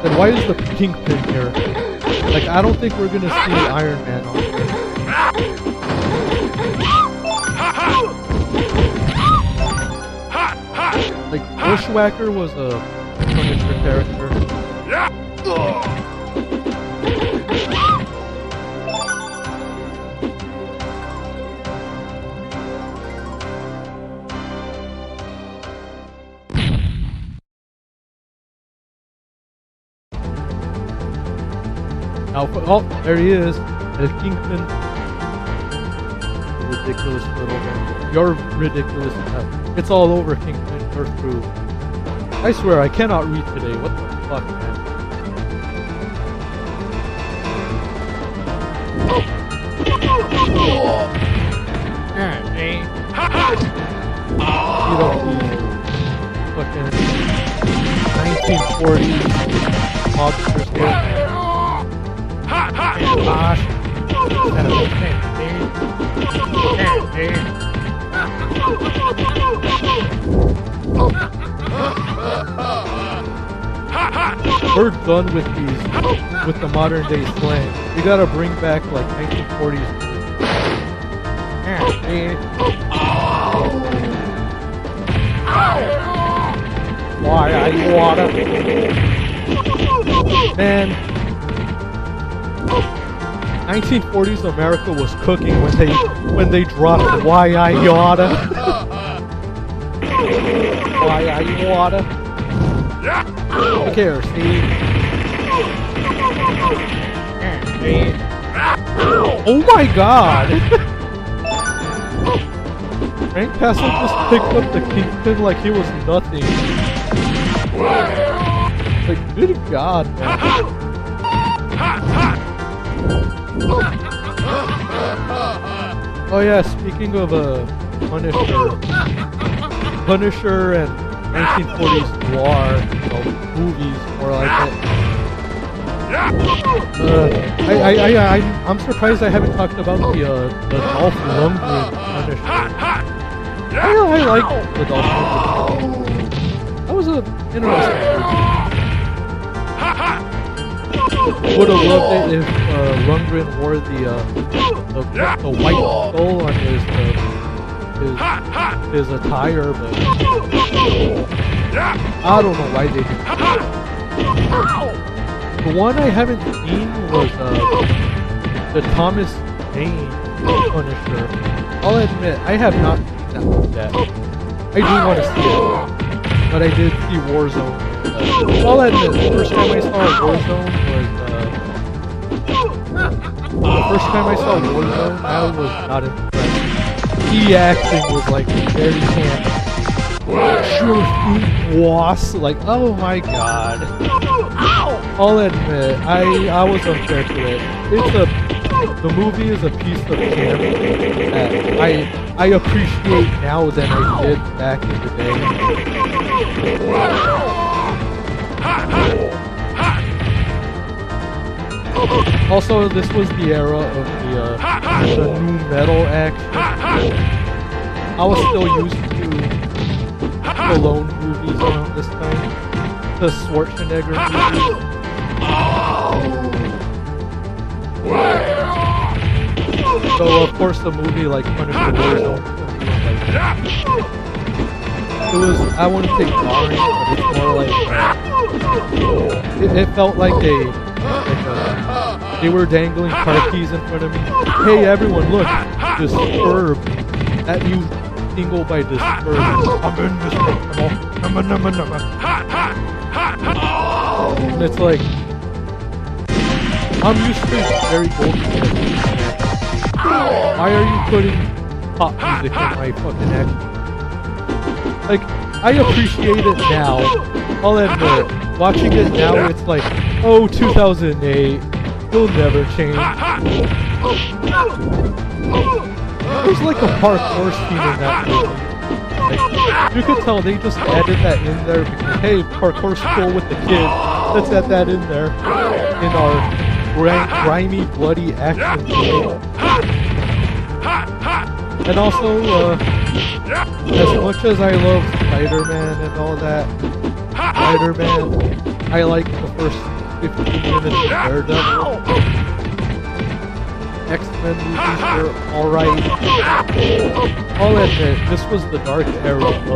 then why is the Kingpin here? Like, I don't think we're gonna see Iron Man on here. Like, Bushwhacker was a Punisher character. Oh, there he is. El Kingpin. Ridiculous little man. You're ridiculous. It's all over, Kingpin. You're through. I swear, I cannot read today. What the fuck, man? You don't need fucking 1940s monsters here. Gosh. We're done with these, with the modern day slang. We gotta bring back like 1940s. Why I wanna, man. 1940s America was cooking when they dropped Why I Yoda. Why I Yoda. Who cares, Steve? Oh my god! Frank Castle just picked up the Kingpin like he was nothing. Like, good god, man. Oh yeah, speaking of Punisher and 1940s noir, you know, movies, more like it. I'm surprised I haven't talked about the Dolph Lundgren Punisher. I like the Dolph Lundgren. That was an interesting movie. Would have loved it if Lundgren wore the white skull on his attire, but I don't know why they didn't. The one I haven't seen was the Thomas Jane Punisher. I'll admit, I have not seen that one yet. I do want to see it, but I did see Warzone. I'll admit, the first time I saw Warzone I was not impressed. The acting was like very camp. Sure feet was like, oh my god. I'll admit, I was unfair to it. The movie is a piece of camp that I appreciate now than I did back in the day. Also, this was the era of the new metal action. I was still used to Stallone movies around this time. The Schwarzenegger movies. So of course the movie like Punisher Warzone. I wouldn't say boring, but it's more like it felt like they were dangling car keys in front of me. Hey everyone, look, Disturbed. That new single by Disturbed. I'm indestructible. And it's like, I'm used to very golden. Why are you putting pop music in my fucking action? Like, I appreciate it now. I'll admit, watching it now, it's like, oh, 2008, you'll never change. There's like a parkour scene in that movie. Like, you could tell they just added that in there because, hey, parkour's cool with the kids. Let's add that in there in our grimy, bloody action movie. And also, as much as I love Spider-Man and all that, Spider-Man, I like the first 15 minutes of Daredevil. X-Men movies were alright. I'll admit, this was the dark era of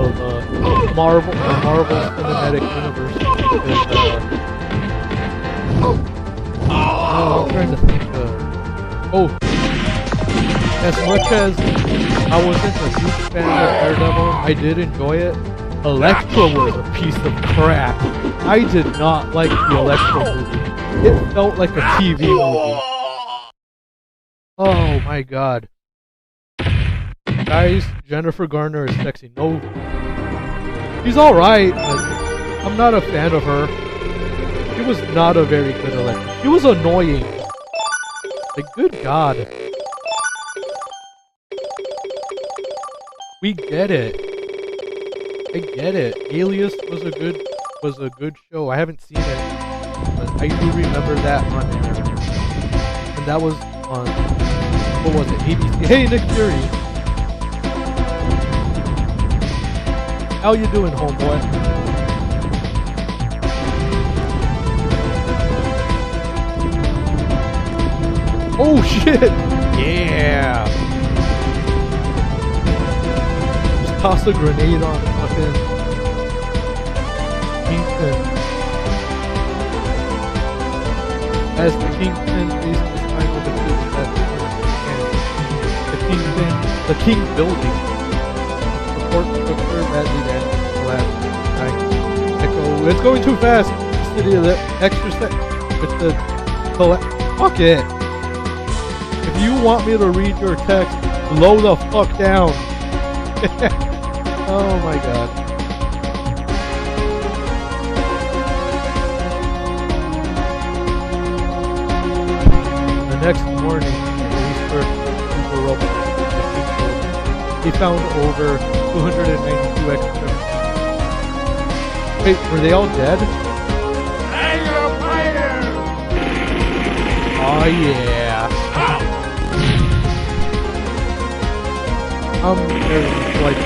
Marvel Cinematic Universe. I'm trying to think as much as I wasn't a huge fan of Daredevil, I did enjoy it. Elektra was a piece of crap. I did not like the Elektra movie. It felt like a TV movie. Oh my god. Guys, Jennifer Garner is sexy. No. She's alright, but I'm not a fan of her. She was not a very good Electra. She was annoying. Like, good god. We get it. I get it. Alias was a good show. I haven't seen it, but I do remember that on air. And that was on, what was it, ABC? Hey, Nick Fury! How you doing, homeboy? Oh shit! Yeah! Just toss a grenade on fucking Kingpin. As the Kingpin faces his final defeat at the King building. Support structure badly damaged. Collapse. Echo. It's going too fast. City of the extra set with the collapse. Fuck it. If you want me to read your text, slow the fuck down. Oh my god. The next morning, he found over 292 extra. Wait, were they all dead? Oh yeah. I'm very much like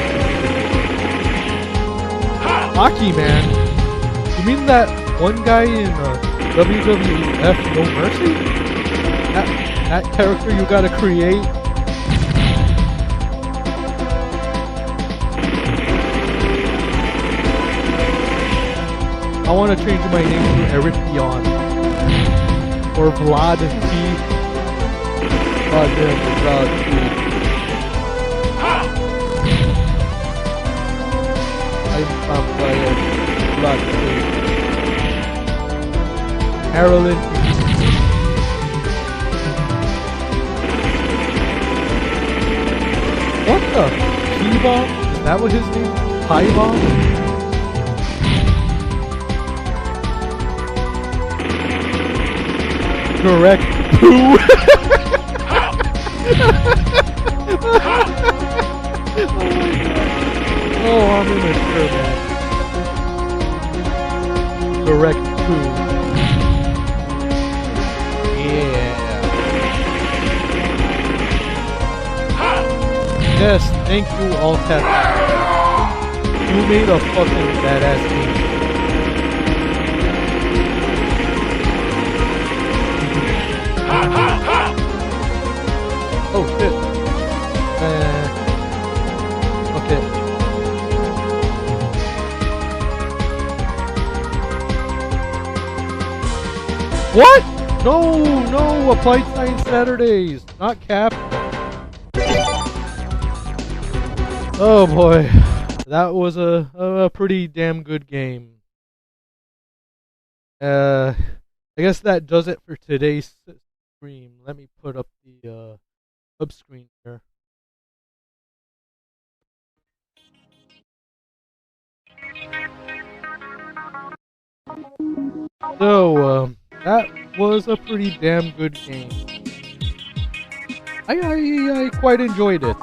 Hockey Man. You mean that one guy in WWF No Mercy? That character you gotta create? I want to change my name to Eric Beyond. Or Vlad T. Vlad T. I'm playing Vlad T. Carolyn. What the? P-Bomb? Is that what his name is? Pie-Bomb? Correct. Poo. Oh, I'm immature, man. Correct. Poo. Yeah. Yes, thank you, all Capcom. You made a fucking badass game. Oh shit. Okay. What? No, no, Applied Science Saturdays, not Cap. Oh boy, that was a pretty damn good game. I guess that does it for today's stream. Let me put up the hub screen here. So, that was a pretty damn good game. I quite enjoyed it.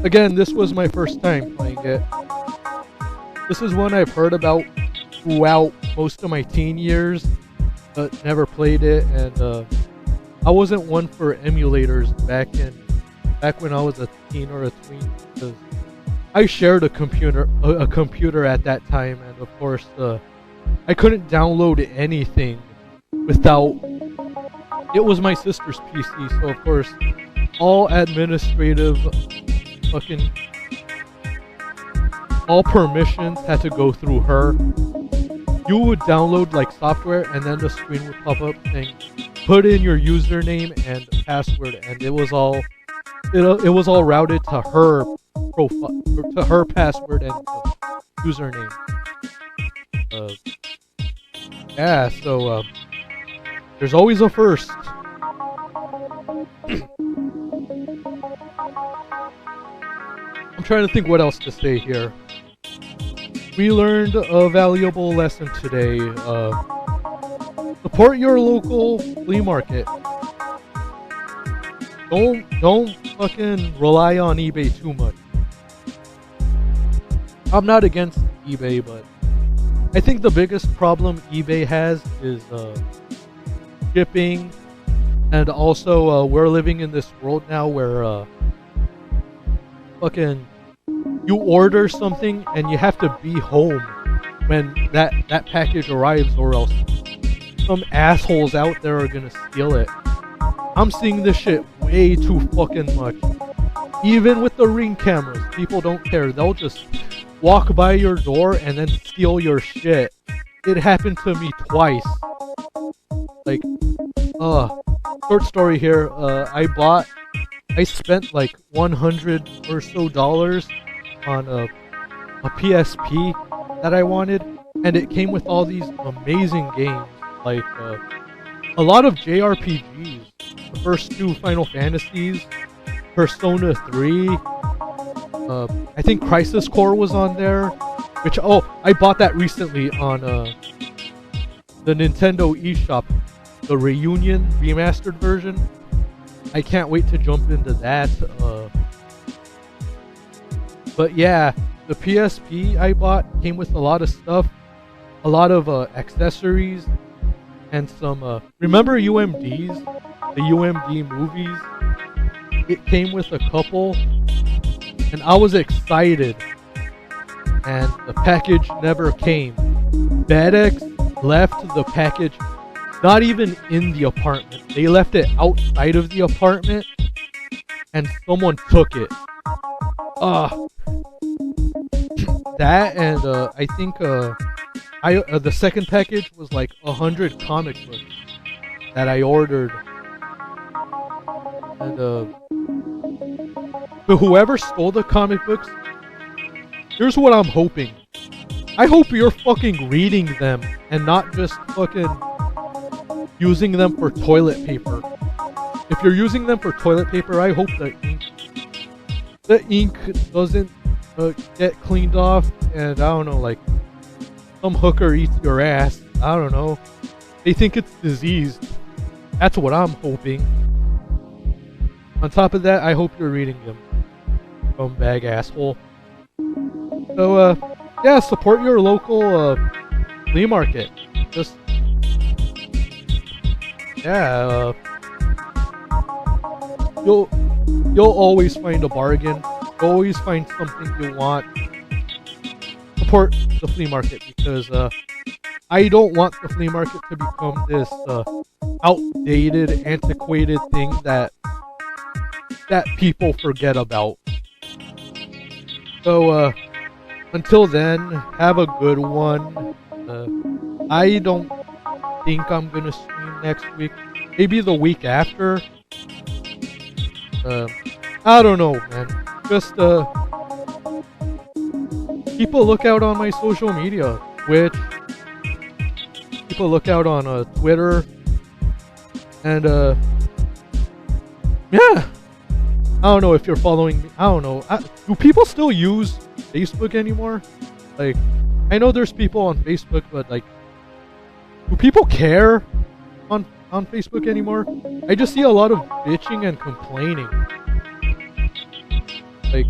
Again, this was my first time playing it. This is one I've heard about throughout most of my teen years, but never played it, and I wasn't one for emulators back when I was a teen or a tween, because I shared a computer at that time, and of course I couldn't download anything without. It was my sister's PC, so of course all administrative all permissions had to go through her. You would download like software, and then the screen would pop up saying, "Put in your username and password," and it was all routed to her profile, to her password and username. Yeah, so There's always a first. I'm trying to think what else to say here. We learned a valuable lesson today. Support your local flea market. Don't fucking rely on eBay too much. I'm not against eBay, but I think the biggest problem eBay has is shipping, and also we're living in this world now where fucking you order something and you have to be home when that package arrives, or else some assholes out there are gonna steal it. I'm seeing this shit way too fucking much. Even with the Ring cameras, people don't care. They'll just walk by your door and then steal your shit. It happened to me twice. Like, short story here. I spent like $100 or so on a PSP that I wanted, and it came with all these amazing games, like a lot of JRPGs. The first 2 Final Fantasies, Persona 3, I think Crisis Core was on there, which, I bought that recently on the Nintendo eShop, the Reunion remastered version. I can't wait to jump into that. But yeah, the PSP I bought came with a lot of stuff, a lot of accessories, and some, remember UMDs? The UMD movies? It came with a couple, and I was excited, and the package never came. FedEx left the package not even in the apartment. They left it outside of the apartment, and someone took it. That, and I think the second package was like 100 comic books that I ordered. And but whoever stole the comic books, here's what I'm hoping. I hope you're fucking reading them and not just fucking using them for toilet paper. If you're using them for toilet paper, I hope the ink doesn't get cleaned off, and I don't know, like some hooker eats your ass. I don't know. They think it's diseased. That's what I'm hoping. On top of that, I hope you're reading them. Scumbag asshole. So, yeah, support your local flea market. Just, yeah, you'll always find a bargain. You'll always find something you want. Support the flea market, because I don't want the flea market to become this outdated, antiquated thing that people forget about. So, until then, have a good one. I don't think I'm gonna stream next week. Maybe the week after. I don't know, man. Just, keep a lookout on my social media. Twitch. Keep a lookout on Twitter. And, yeah. I don't know if you're following me. I don't know. Do people still use Facebook anymore? Like, I know there's people on Facebook, but like, do people care on Facebook anymore? I just see a lot of bitching and complaining. Like,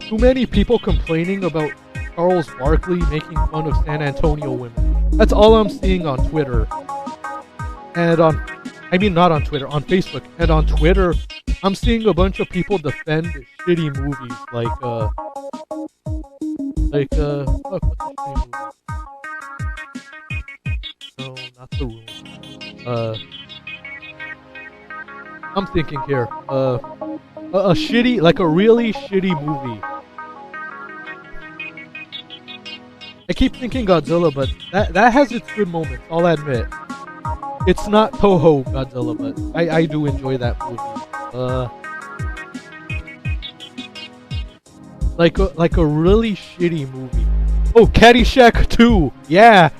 too many people complaining about Charles Barkley making fun of San Antonio women. That's all I'm seeing on Twitter. And not on Twitter, on Facebook. And on Twitter, I'm seeing a bunch of people defend shitty movies, like, what's the shitty movie? No, not The Room. I'm thinking here, a shitty, like a really shitty movie. I keep thinking Godzilla, but that has its good moments, I'll admit. It's not Toho Godzilla, but I do enjoy that movie. Like a really shitty movie. Oh, Caddyshack 2! Yeah!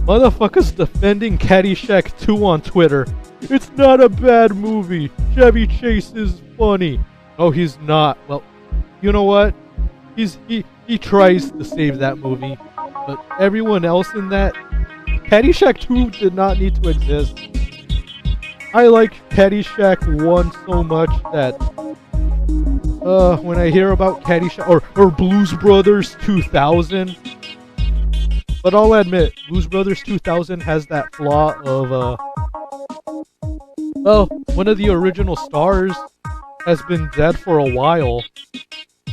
Motherfuckers defending Caddyshack 2 on Twitter. It's not a bad movie. Chevy Chase is funny. No, he's not. Well, you know what? He tries to save that movie, but everyone else in that, Caddyshack 2 did not need to exist. I like Caddyshack 1 so much that when I hear about Caddyshack or Blues Brothers 2000, but I'll admit, Blues Brothers 2000 has that flaw of well, one of the original stars has been dead for a while,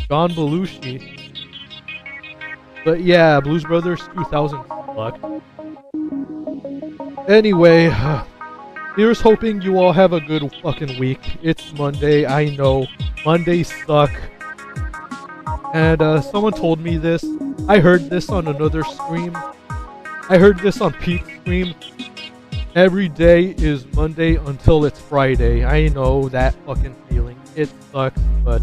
John Belushi. But yeah, Blues Brothers 2000 sucked. Anyway, here's hoping you all have a good fucking week. It's Monday, I know. Mondays suck. And someone told me this. I heard this on another stream. I heard this on Pete's stream. Every day is Monday until it's Friday. I know that fucking feeling. It sucks, but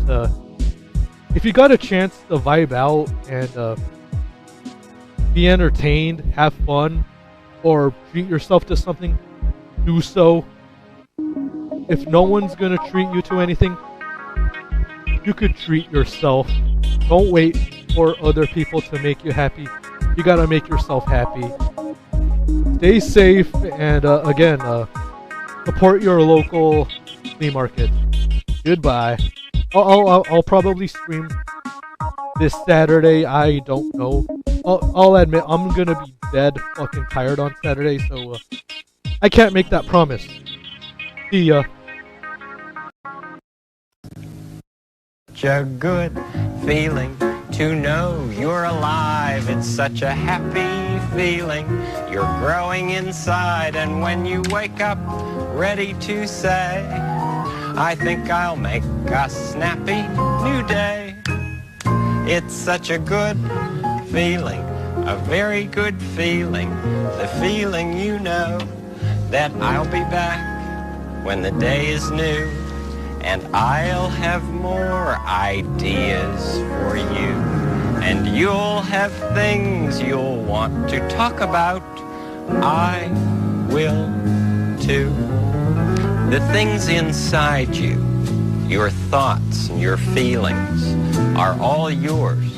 if you got a chance to vibe out and be entertained, have fun, or treat yourself to something, do so. If no one's gonna treat you to anything, you could treat yourself. Don't wait for other people to make you happy. You gotta make yourself happy. Stay safe, and again, support your local flea market. Goodbye. I'll probably stream this Saturday. I don't know. I'll admit I'm gonna be dead fucking tired on Saturday, so I can't make that promise. See ya. Such a good feeling to know you're alive. It's such a happy feeling. You're growing inside, and when you wake up ready to say, I think I'll make a snappy new day. It's such a good feeling, a very good feeling, the feeling you know that I'll be back when the day is new, and I'll have more ideas for you, and you'll have things you'll want to talk about. I will too. The things inside you, your thoughts and your feelings, are all yours,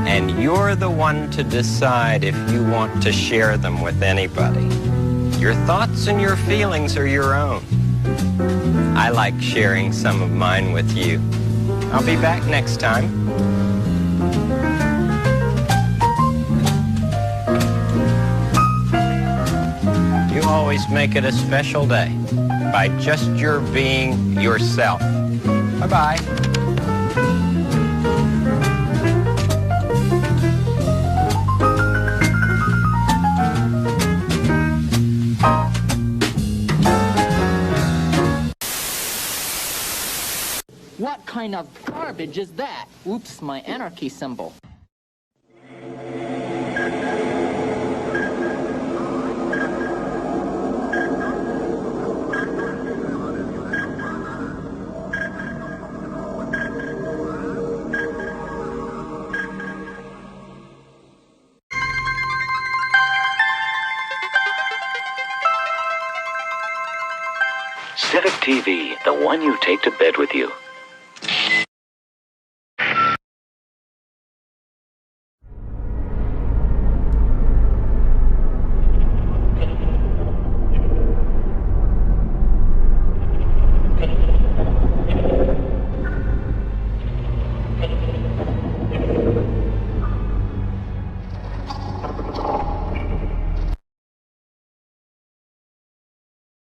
and you're the one to decide if you want to share them with anybody. Your thoughts and your feelings are your own. I like sharing some of mine with you. I'll be back next time. You always make it a special day by just your being yourself. Bye-bye. What kind of garbage is that? Oops, my anarchy symbol. Civic TV, the one you take to bed with you.